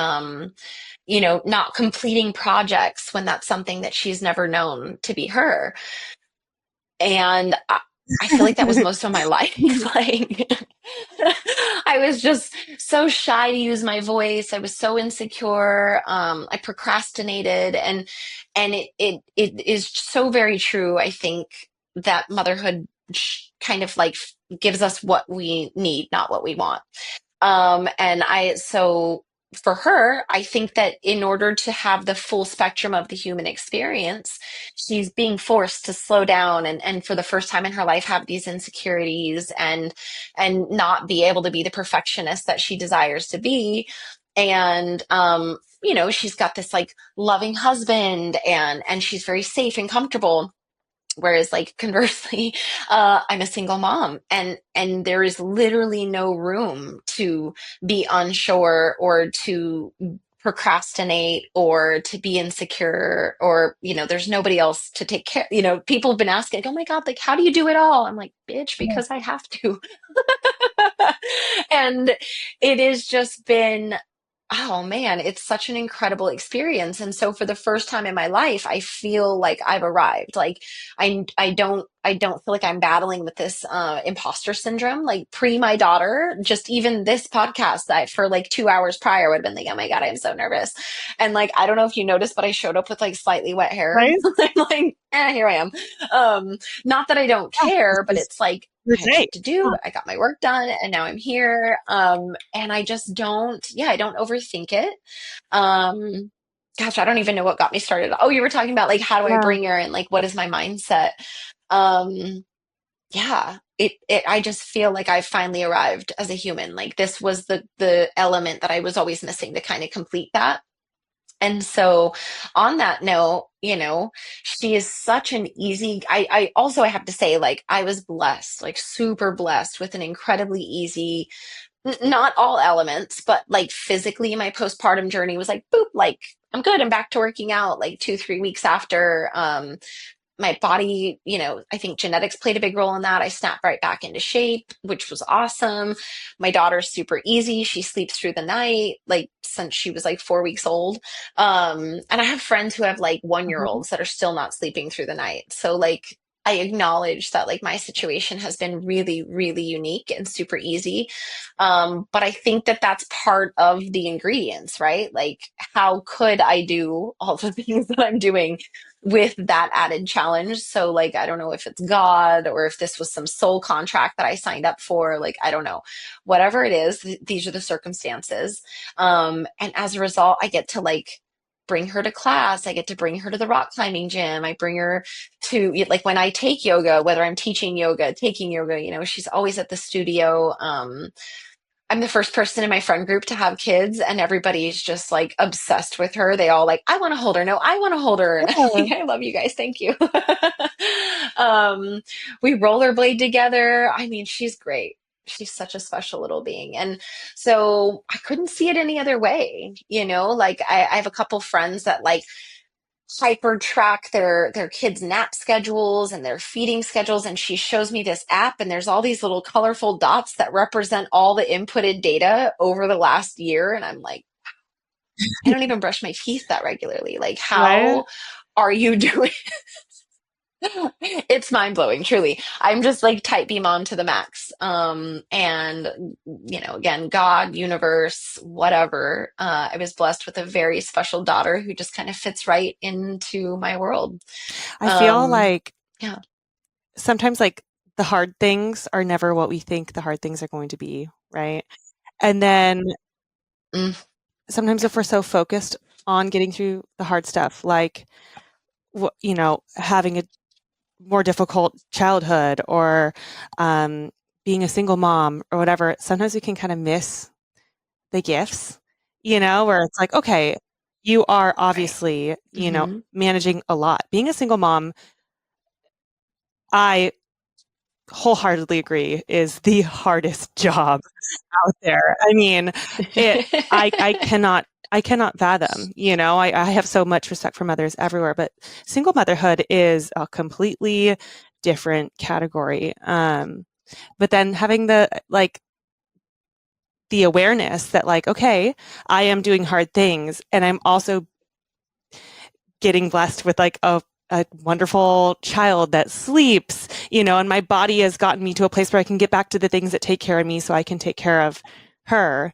not completing projects when that's something that she's never known to be her. And I feel like that was most of my life. Like, I was just so shy to use my voice. I was so insecure. I procrastinated, and it is so very true. I think that motherhood kind of like gives us what we need, not what we want. And I so for her, I think that in order to have the full spectrum of the human experience, she's being forced to slow down and for the first time in her life have these insecurities and not be able to be the perfectionist that she desires to be. And she's got this like loving husband and she's very safe and comfortable. Whereas like conversely, I'm a single mom and there is literally no room to be unsure or to procrastinate or to be insecure or there's nobody else to take care. People have been asking, oh my God, like how do you do it all? I'm like, bitch, because I have to. And it has just been, oh man, it's such an incredible experience. And so for the first time in my life, I feel like I've arrived. Like I don't feel like I'm battling with this imposter syndrome. Like pre my daughter, just even this podcast that for like 2 hours prior would have been like, oh my God, I'm so nervous. And like I don't know if you noticed, but I showed up with like slightly wet hair. Right? I'm like, here I am. Not that I don't Yeah, care, but this is it's like your I had day. shit to do. I got my work done and now I'm here. And I just don't, yeah, I don't overthink it. Um, Gosh, I don't even know what got me started. Oh, you were talking about like, how do I Yeah. bring her and like, what is my mindset? Um, yeah, I just feel like I finally arrived as a human. Like this was the element that I was always missing to kind of complete that. And so on that note, she is such an easy, I also, I have to say, like, I was blessed, like super blessed with an incredibly easy, not all elements, but like physically, my postpartum journey was like, boop, like, I'm good. I'm back to working out like 2, 3 weeks after. My body, I think genetics played a big role in that. I snapped right back into shape, which was awesome. My daughter's super easy. She sleeps through the night, like since she was like 4 weeks old. And I have friends who have like 1 year Mhm. olds that are still not sleeping through the night. So like I acknowledge that like my situation has been really, really unique and super easy. But I think that that's part of the ingredients, right? Like, how could I do all the things that I'm doing with that added challenge? So, like, I don't know if it's God or if this was some soul contract that I signed up for. Like, I don't know. Whatever it is, these are the circumstances. And as a result, I get to like bring her to class. I get to bring her to the rock climbing gym. I bring her to like when I take yoga, whether I'm teaching yoga, taking yoga, she's always at the studio. I'm the first person in my friend group to have kids, and everybody's just like obsessed with her. They all like, I want to hold her. No, I want to hold her. And Yeah. I love you guys. Thank you. um, we rollerblade together. I mean, she's great. She's such a special little being. And so I couldn't see it any other way. Like I have a couple friends that like hyper track their kids' nap schedules and their feeding schedules, and she shows me this app and there's all these little colorful dots that represent all the inputted data over the last year, and I'm like, I don't even brush my teeth that regularly. Like, Right? how are you doing? It's mind blowing, truly. I'm just like type B mom to the max. And again, God, universe, whatever. I was blessed with a very special daughter who just kind of fits right into my world. I feel Um, like yeah. sometimes like the hard things are never what we think the hard things are going to be, right? And then Mm, sometimes if we're so focused on getting through the hard stuff, like having a more difficult childhood or being a single mom or whatever, sometimes we can kind of miss the gifts, where it's like, okay, you are right. obviously, Hmm. managing a lot. Being a single mom, I wholeheartedly agree, is the hardest job out there. I mean, it I cannot fathom, I have so much respect for mothers everywhere, but single motherhood is a completely different category. But then having the awareness that like, okay, I am doing hard things and I'm also getting blessed with like a wonderful child that sleeps, and my body has gotten me to a place where I can get back to the things that take care of me so I can take care of her,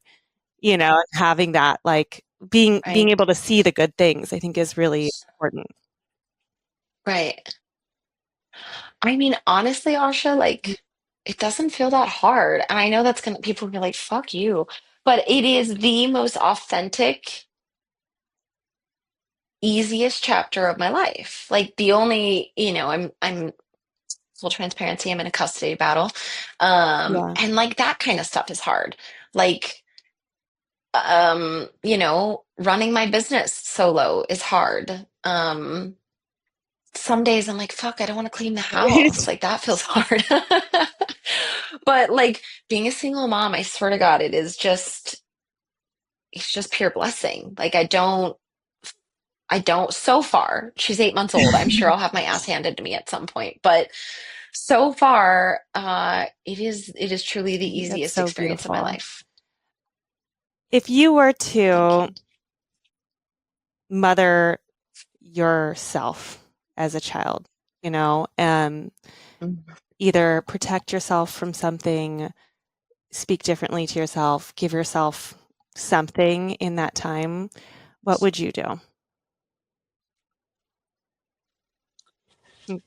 and having that like being Right. able to see the good things, I think is really important. Right. I mean, honestly, Asha, like, it doesn't feel that hard. And I know that's gonna, people will be like, fuck you. But it is the most authentic, easiest chapter of my life. Like the only, I'm full transparency, I'm in a custody battle. Yeah. And like that kind of stuff is hard. Like, running my business solo is hard. Some days I'm like, fuck, I don't want to clean the house. Like that feels hard. But like being a single mom, I swear to God, it's just pure blessing. Like I don't so far. She's 8 months old. I'm sure I'll have my ass handed to me at some point. But so far, it is truly the That's easiest so experience of my beautiful. life. If you were Thank to you. mother yourself as a child, Mhm. either protect yourself from something, speak differently to yourself, give yourself something in that time, what would you do?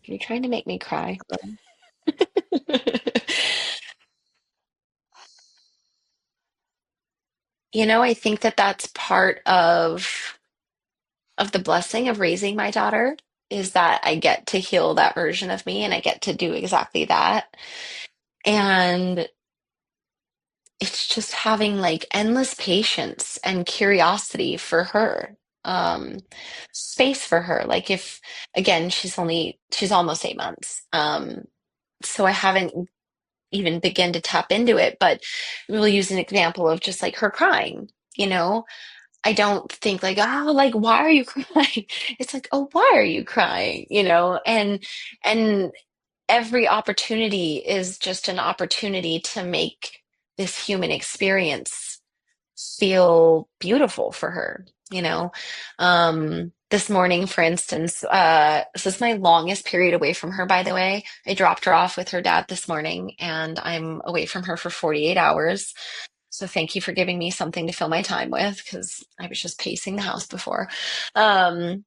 You're trying to make me cry. I think that that's part of the blessing of raising my daughter is that I get to heal that version of me and I get to do exactly that. And it's just having like endless patience and curiosity for her. Um, Space for her. Like if again, she's almost 8 months. So I haven't even begin to tap into it, but we'll use an example of just like her crying, you know? I don't think like, oh, like why are you crying? It's like, oh, why are you crying? And every opportunity is just an opportunity to make this human experience feel beautiful for her, you know? This morning, for instance, this is my longest period away from her, by the way. I dropped her off with her dad this morning, and I'm away from her for 48 hours. So thank you for giving me something to fill my time with because I was just pacing the house before. Um,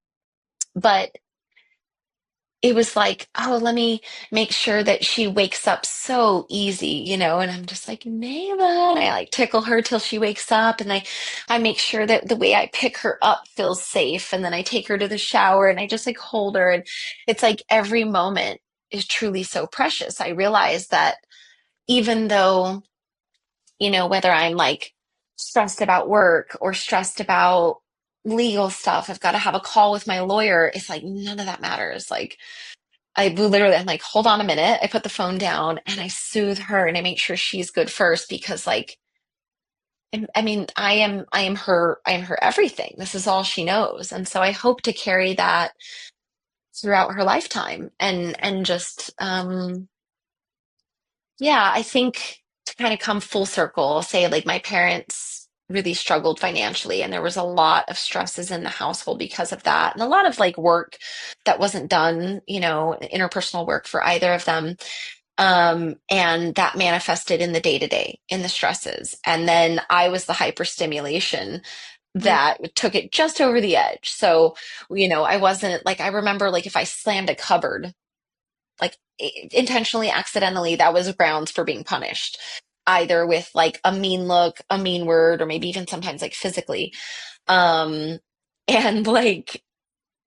but it was like, oh, let me make sure that she wakes up so easy. And I'm just like, Nayla, and I like tickle her till she wakes up, and I make sure that the way I pick her up feels safe, and then I take her to the shower, and I just like hold her, and it's like every moment is truly so precious. I realize that even though, whether I'm like stressed about work or stressed about legal stuff, I've got to have a call with my lawyer. It's like none of that matters. Like I'm like, hold on a minute. I put the phone down and I soothe her and I make sure she's good first because like I mean, I am her everything. This is all she knows. And so I hope to carry that throughout her lifetime and just yeah, I think to kind of come full circle, I'll say like my parents really struggled financially and there was a lot of stresses in the household because of that and a lot of like work that wasn't done, interpersonal work for either of them. And that manifested in the day to day, in the stresses. And then I was the hyperstimulation Mm, that took it just over the edge. So, I wasn't like, I remember like if I slammed a cupboard, like intentionally, accidentally, that was grounds for being punished, either with like a mean look, a mean word, or maybe even sometimes like physically. Um, and like,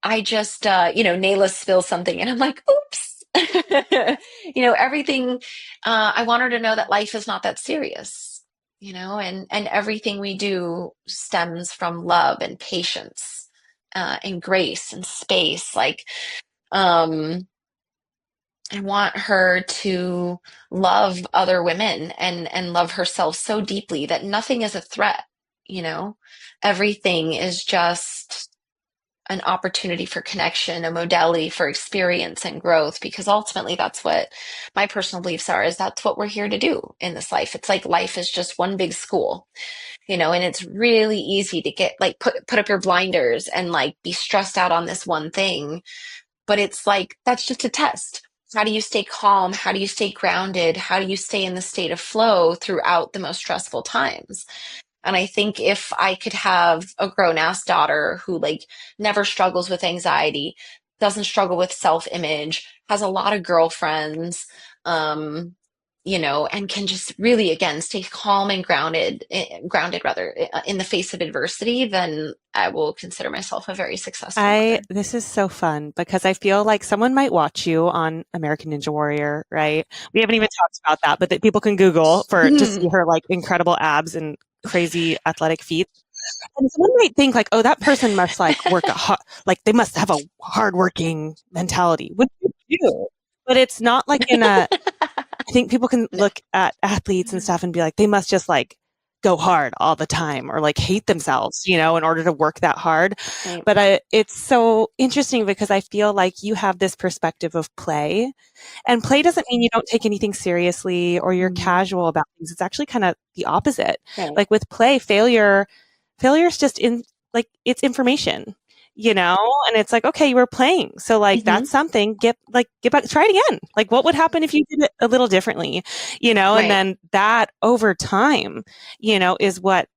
I just, Nayla spills something and I'm like, oops. Everything, I want her to know that life is not that serious, and everything we do stems from love and patience, and grace and space. Like, um, I want her to love other women and love herself so deeply that nothing is a threat, you know? Everything is just an opportunity for connection, a modality for experience and growth, because ultimately that's what my personal beliefs are, is that's what we're here to do in this life. It's like life is just one big school, and it's really easy to get like put up your blinders and like be stressed out on this one thing. But it's like that's just a test. How do you stay calm? How do you stay grounded? How do you stay in the state of flow throughout the most stressful times? And I think if I could have a grown ass daughter who like never struggles with anxiety, doesn't struggle with self image, has a lot of girlfriends, um, and can just really, again, stay calm and grounded rather, in the face of adversity, then I will consider myself a very successful I mother. this is so fun because I feel like someone might watch you on American Ninja Warrior, right? We haven't even talked about that, but that people can Google for to see her like incredible abs and crazy athletic feats. And someone might think like, oh, that person must like work like they must have a hardworking mentality, which you do. But it's not like in a I think people can No. look at athletes and stuff and be like, they must just like go hard all the time or like hate themselves, in order to work that hard. Right. But it's so interesting because I feel like you have this perspective of play, and play doesn't mean you don't take anything seriously or you're Mhm. casual about things. It's actually kind of the opposite. Right. Like with play, failure is just in like it's information, and it's like, okay, you were playing. So like Hmm. that's something, get back, try it again. Like what would happen if you did it a little differently, and Right. then that over time, is what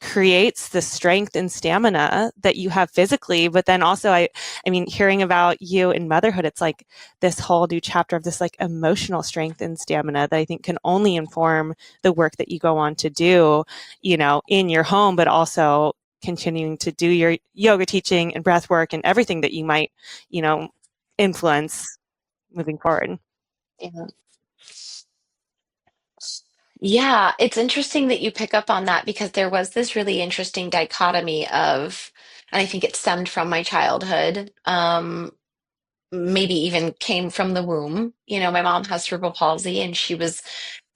creates the strength and stamina that you have physically. But then also I mean, hearing about you in motherhood, it's like this whole new chapter of this like emotional strength and stamina that I think can only inform the work that you go on to do, in your home, but also continuing to do your yoga teaching and breath work and everything that you might, you know, influence moving forward. Yeah. Yeah, it's interesting that you pick up on that because there was this really interesting dichotomy of, and I think it stemmed from my childhood. Maybe even came from the womb. My mom has cerebral palsy, and she was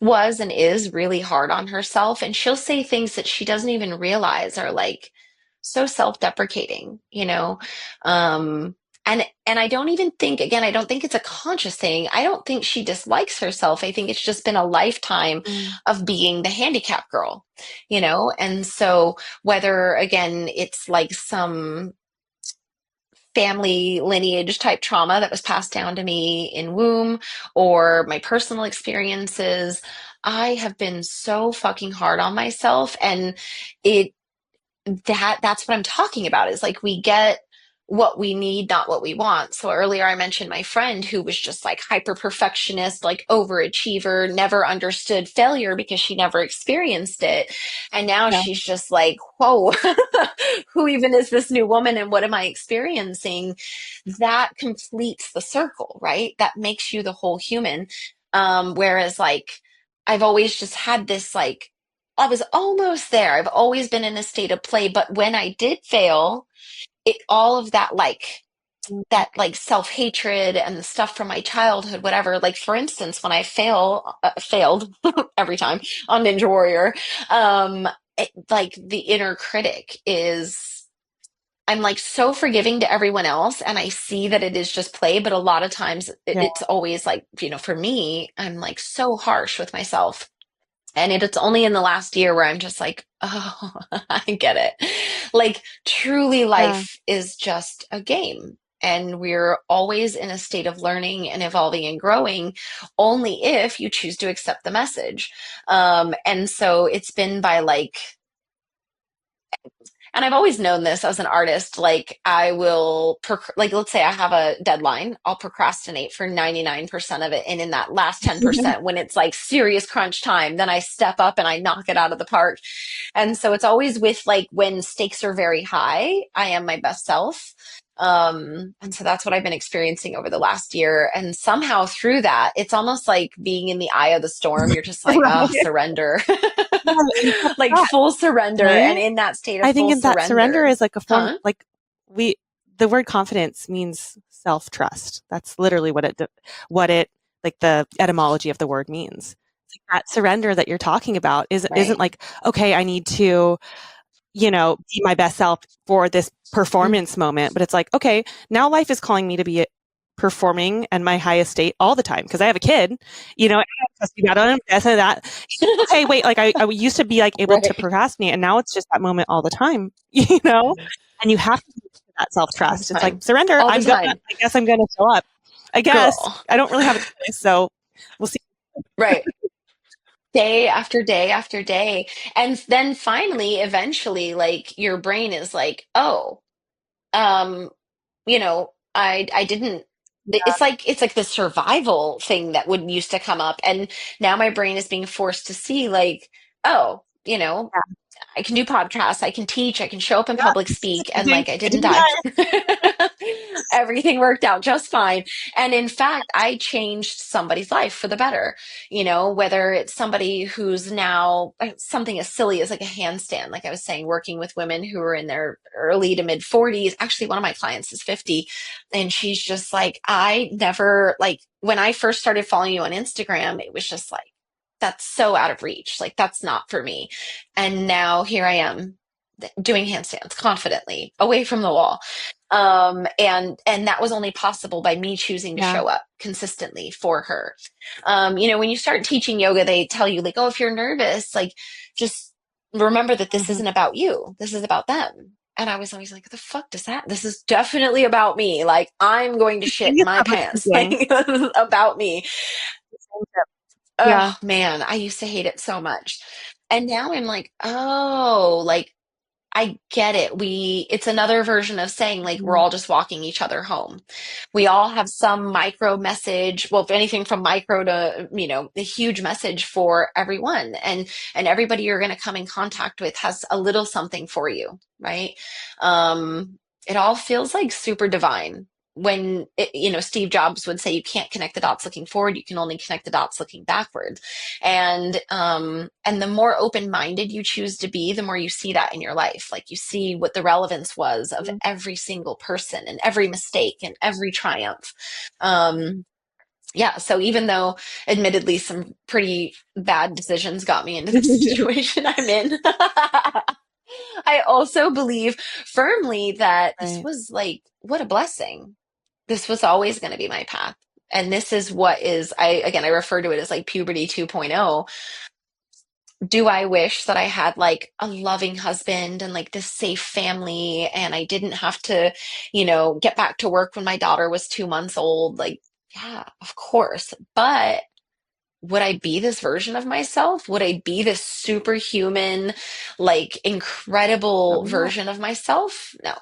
and is really hard on herself, and she'll say things that she doesn't even realize are like so self-deprecating. um and I don't even think, again, I don't think it's a conscious thing. I don't think she dislikes herself. I think it's just been a lifetime Mm. of being the handicap girl. And so, whether, again, it's like some family lineage type trauma that was passed down to me in womb, or my personal experiences, I have been so fucking hard on myself. And it that's what I'm talking about, is like we get what we need, not what we want. So earlier I mentioned my friend who was just like hyper perfectionist, like overachiever, never understood failure because she never experienced it. And now Yeah. she's just like, whoa, who even is this new woman and what am I experiencing? That completes the circle, right? That makes you the whole human. Whereas like I've always just had this like, I was almost there. I've always been in a state of play, but when I did fail, it all of that like self-hatred and the stuff from my childhood, whatever. Like, for instance, when I failed every time on Ninja Warrior, like the inner critic is, I'm like so forgiving to everyone else, and I see that it is just play, but a lot of times Yeah. it's always like, for me, I'm like so harsh with myself. And it's only in the last year where I'm just like, oh, I get it. Like, truly, Yeah. life is just a game. And we're always in a state of learning and evolving and growing, only if you choose to accept the message. And so it's been by like, and I've always known this as an artist, like I will, like, let's say I have a deadline, I'll procrastinate for 99% of it. And in that last 10%, when it's like serious crunch time, then I step up and I knock it out of the park. And so it's always with like when stakes are very high, I am my best self. And so that's what I've been experiencing over the last year. And somehow through that, it's almost like being in the eye of the storm. You're just like, oh, Right. surrender, Yeah, and that's like that, full surrender. And right? in that state of I think full in that surrender surrender, is like a form, huh? like we, the word confidence means self trust. That's literally what it, like the etymology of the word means. It's like that surrender that you're talking about isn't Right. like, okay, I need to, be my best self for this Mm. performance moment, but it's like, okay, now life is calling me to be performing and my highest state all the time because I have a kid, and I have to see that on this and that. Okay, wait, like I used to be like able to Right. procrastinate, and now it's just that moment all the time, and you have to do that self All the trust. It's like time. surrender. All the time. I guess I'm gonna show up. I guess Girl. I don't really have a choice, so we'll see. Right. Day after day after day. And then finally, eventually, like your brain is like, oh, um, I didn't. it's like the survival thing that would used to come up, and now my brain is being forced to see like, oh, I can do podcasts, I can teach, I can show up in public speak, and Amazing. like I I didn't did die. that. Everything worked out just fine. And in fact, I changed somebody's life for the better. Whether it's somebody who's now something as silly as like a handstand, like I was saying, working with women who are in their early to mid 40s. Actually, one of my clients is 50, and she's just like, I never, like, when I first started following you on Instagram, it was just like, that's so out of reach. Like, that's not for me. And now here I am doing handstands confidently away from the wall. And that was only possible by me choosing to Yeah. show up consistently for her. When you start teaching yoga, they tell you like, oh, if you're nervous, like, just remember that this Mhm. isn't about you. This is about them. And I was always like, what the fuck does that? This is definitely about me. Like, I'm going to shit Maybe it's my public pants. Like, speaking. this is about me. Yeah. Oh man, I used to hate it so much. And now I'm like, oh, like I get it. It's another version of saying like we're Mhm. all just walking each other home. We all have some micro message, well, if anything from micro to, a huge message for everyone. And everybody you're going to come in contact with has a little something for you, right? It all feels like super divine. When Steve Jobs would say you can't connect the dots looking forward, you can only connect the dots looking backwards. And the more open-minded you choose to be, the more you see that in your life. Like, you see what the relevance was of every single person and every mistake and every triumph. Um, yeah, so even though admittedly some pretty bad decisions got me into the situation I'm in, I also believe firmly that this Right. was like, what a blessing. This was always going to be my path. And this is what is, I refer to it as like puberty 2.0. Do I wish that I had like a loving husband and like this safe family, and I didn't have to, get back to work when my daughter was 2 months old? Like, yeah, of course. But would I be this version of myself? Would I be this superhuman, like incredible Probably not. version of myself? No,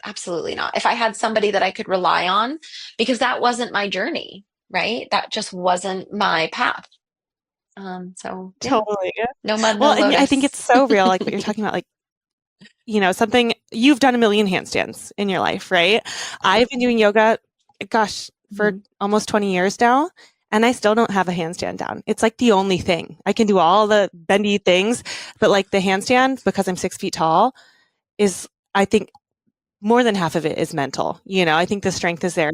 absolutely not. If I had somebody that I could rely on, because that wasn't my journey, right? That just wasn't my path. So yeah, Totally. no mud, Well, no and I think lotus. it's so real, like what you're talking about, like, something you've done a million handstands in your life, right? I've been doing yoga, gosh, for Mhm. almost 20 years now, and I still don't have a handstand down. It's like the only thing. I can do all the bendy things, but like the handstand, because I'm 6 feet tall, is, I think, more than half of it is mental. I think the strength is there.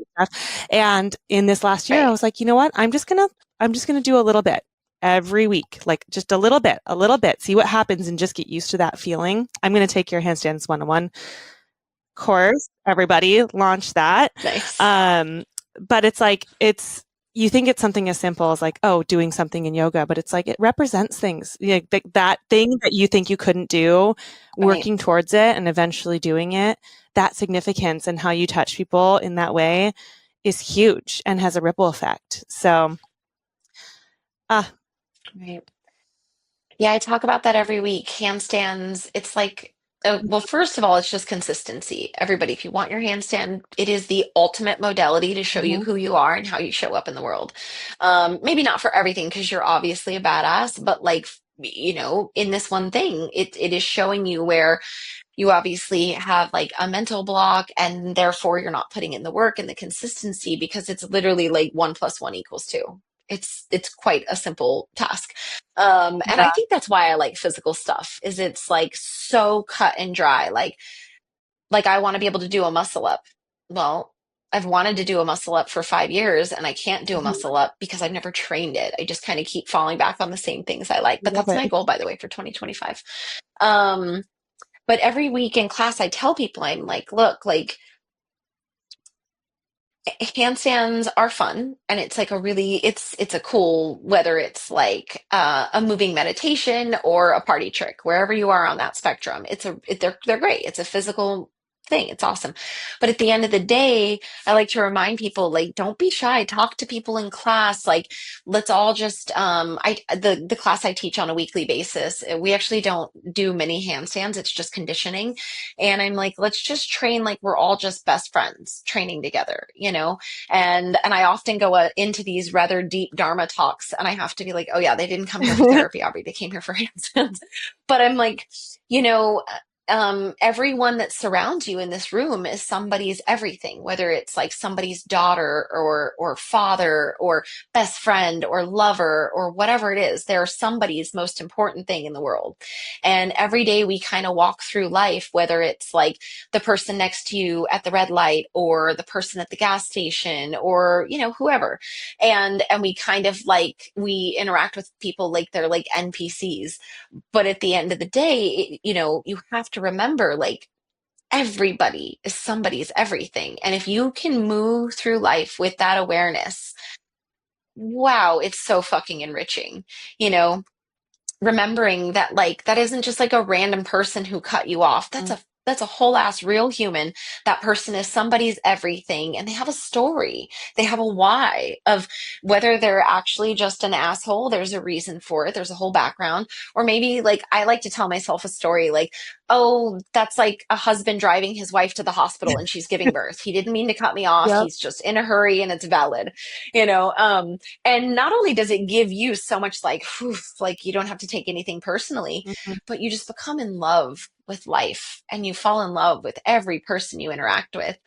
And in this last year, I Right. was like, you know what? I'm just gonna do a little bit every week, like just a little bit, see what happens and just get used to that feeling. I'm going to take your handstands 101 course. Everybody launch that. Nice. Um, but it's like, you think it's something as simple as like, oh, doing something in yoga, but it's like, it represents things. That thing that you think you couldn't do, Right. working towards it and eventually doing it, that significance and how you touch people in that way is huge and has a ripple effect. So, ah, Right. Yeah, I talk about that every week. Handstands, it's like, well, first of all, it's just consistency. Everybody, if you want your handstand, it is the ultimate modality to show you mhm. who you are and how you show up in the world. Maybe not for everything because you're obviously a badass, but like, in this one thing, it is showing you where you obviously have like a mental block, and therefore you're not putting in the work and the consistency, because it's literally like 1 + 1 = 2. It's quite a simple task. And I Yeah. think that's why I like physical stuff, is it's like so cut and dry. Like I want to be able to do a muscle up. Well, I've wanted to do a muscle up for 5 years, and I can't do a Mhm. muscle up because I've never trained it. I just kind of keep falling back on the same things I like. But Love that's it. my goal, by the way, for 2025. Um, but every week in class, I tell people, I'm like, look, like handstands are fun, and it's like it's a cool, whether it's like a moving meditation or a party trick, wherever you are on that spectrum. They're great. It's a physical thing. It's awesome. But at the end of the day, I like to remind people, like, don't be shy. Talk to people in class. Like, let's all just the class I teach on a weekly basis, we actually don't do many handstands. It's just conditioning. And I'm like, let's just train like we're all just best friends training together, you know? And I often go into these rather deep Dharma talks, and I have to be like, oh yeah, they didn't come here for therapy, Aubrey. They came here for handstands. But I'm like, you know, everyone that surrounds you in this room is somebody's everything, whether it's like somebody's daughter or father or best friend or lover or whatever it is. They're somebody's most important thing in the world. And every day we kind of walk through life, whether it's like the person next to you at the red light or the person at the gas station or, you know, whoever. And we kind of like, we interact with people like they're like NPCs. But at the end of the day, you know, you have to remember, like, everybody is somebody's everything. And if you can move through life with that awareness, wow, it's so fucking enriching. You know, remembering that, like, that isn't just like a random person who cut you off. That's a whole ass real human. That person is somebody's everything, and they have a story. They have a why of whether they're actually just an asshole. There's a reason for it. There's a whole background. Or maybe, like, I like to tell myself a story like, oh, that's like a husband driving his wife to the hospital and she's giving birth. He didn't mean to cut me off. Yep. He's just in a hurry and it's valid, you know? And not only does it give you so much like, whew, like you don't have to take anything personally, Mhm. but you just become in love with life and you fall in love with every person you interact with.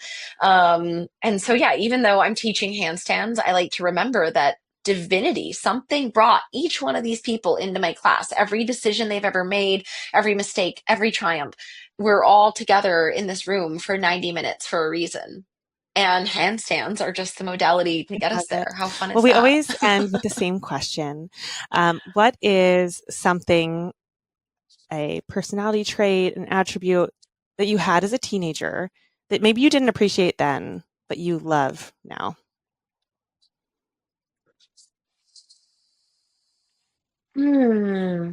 And so, yeah, even though I'm teaching handstands, I like to remember that divinity, something brought each one of these people into my class. Every decision they've ever made, every mistake, every triumph, we're all together in this room for 90 minutes for a reason. And handstands are just the modality to get Love us it. there. How fun Well, is we that? always end with the same question. What is something, a personality trait, an attribute that you had as a teenager that maybe you didn't appreciate then, but you love now? Hmm.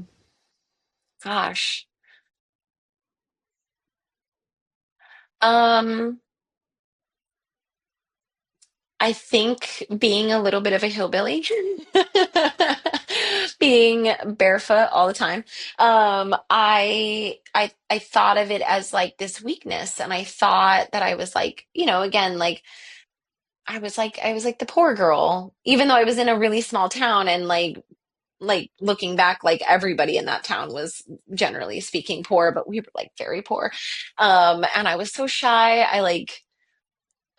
Gosh. Um, I think being a little bit of a hillbilly, being barefoot all the time. I thought of it as like this weakness, and I thought that I was like, you know, again, like I was like the poor girl, even though I was in a really small town, and like looking back, like everybody in that town was generally speaking poor, but we were like very poor. And I was so shy.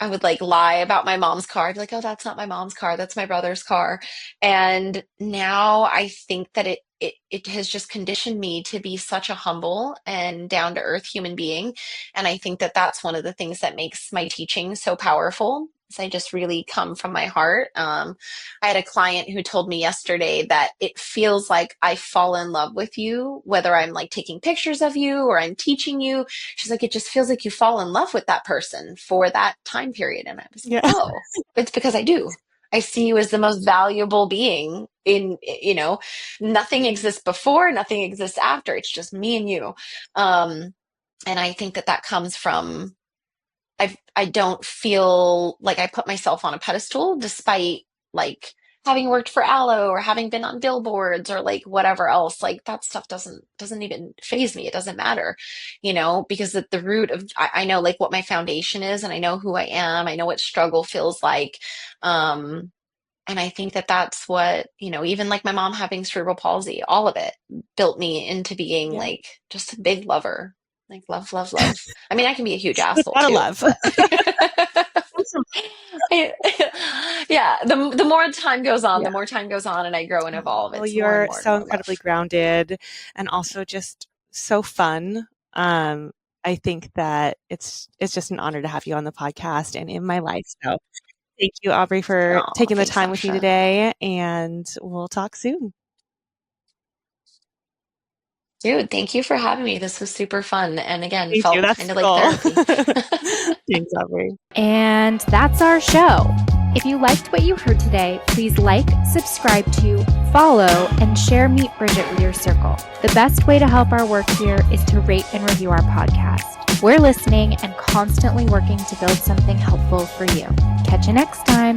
I would like lie about my mom's car. I'd be like, oh, that's not my mom's car. That's my brother's car. And now I think that it has just conditioned me to be such a humble and down to earth human being. And I think that that's one of the things that makes my teaching so powerful. Is I just really come from my heart. I had a client who told me yesterday that it feels like I fall in love with you, whether I'm like taking pictures of you or I'm teaching you. She's like, it just feels like you fall in love with that person for that time period. And I was like, Yeah. oh, it's because I do. I see you as the most valuable being in, you know, nothing exists before, nothing exists after. It's just me and you. And I think that that comes from, I don't feel like I put myself on a pedestal despite like having worked for Aloe or having been on billboards or like whatever else. Like that stuff doesn't even phase me. It doesn't matter, you know, because at the root of I know like what my foundation is, and I know who I am. I know what struggle feels like. And I think that that's what, you know, even like my mom having cerebral palsy, all of it built me into being Yeah. like just a big lover. Like love, love, love. I mean, I can be a huge With asshole a lot of too, love. but yeah, the more time goes on, Yeah. the more time goes on and I grow and evolve, Well, it's more and you're more and so more incredibly love. grounded and also just so fun. Um, I think that it's just an honor to have you on the podcast and in my life. So thank you, Aubrey, for Oh, taking the thanks, time with me Asha. today, and we'll talk soon. Dude, thank you for having me. This was super fun. And again, Thank you. felt That's kind the of like goal. therapy. Thanks, Aubrey. And that's our show. If you liked what you heard today, please like, subscribe to, follow, and share Meet Bridget with your circle. The best way to help our work here is to rate and review our podcast. We're listening and constantly working to build something helpful for you. Catch you next time.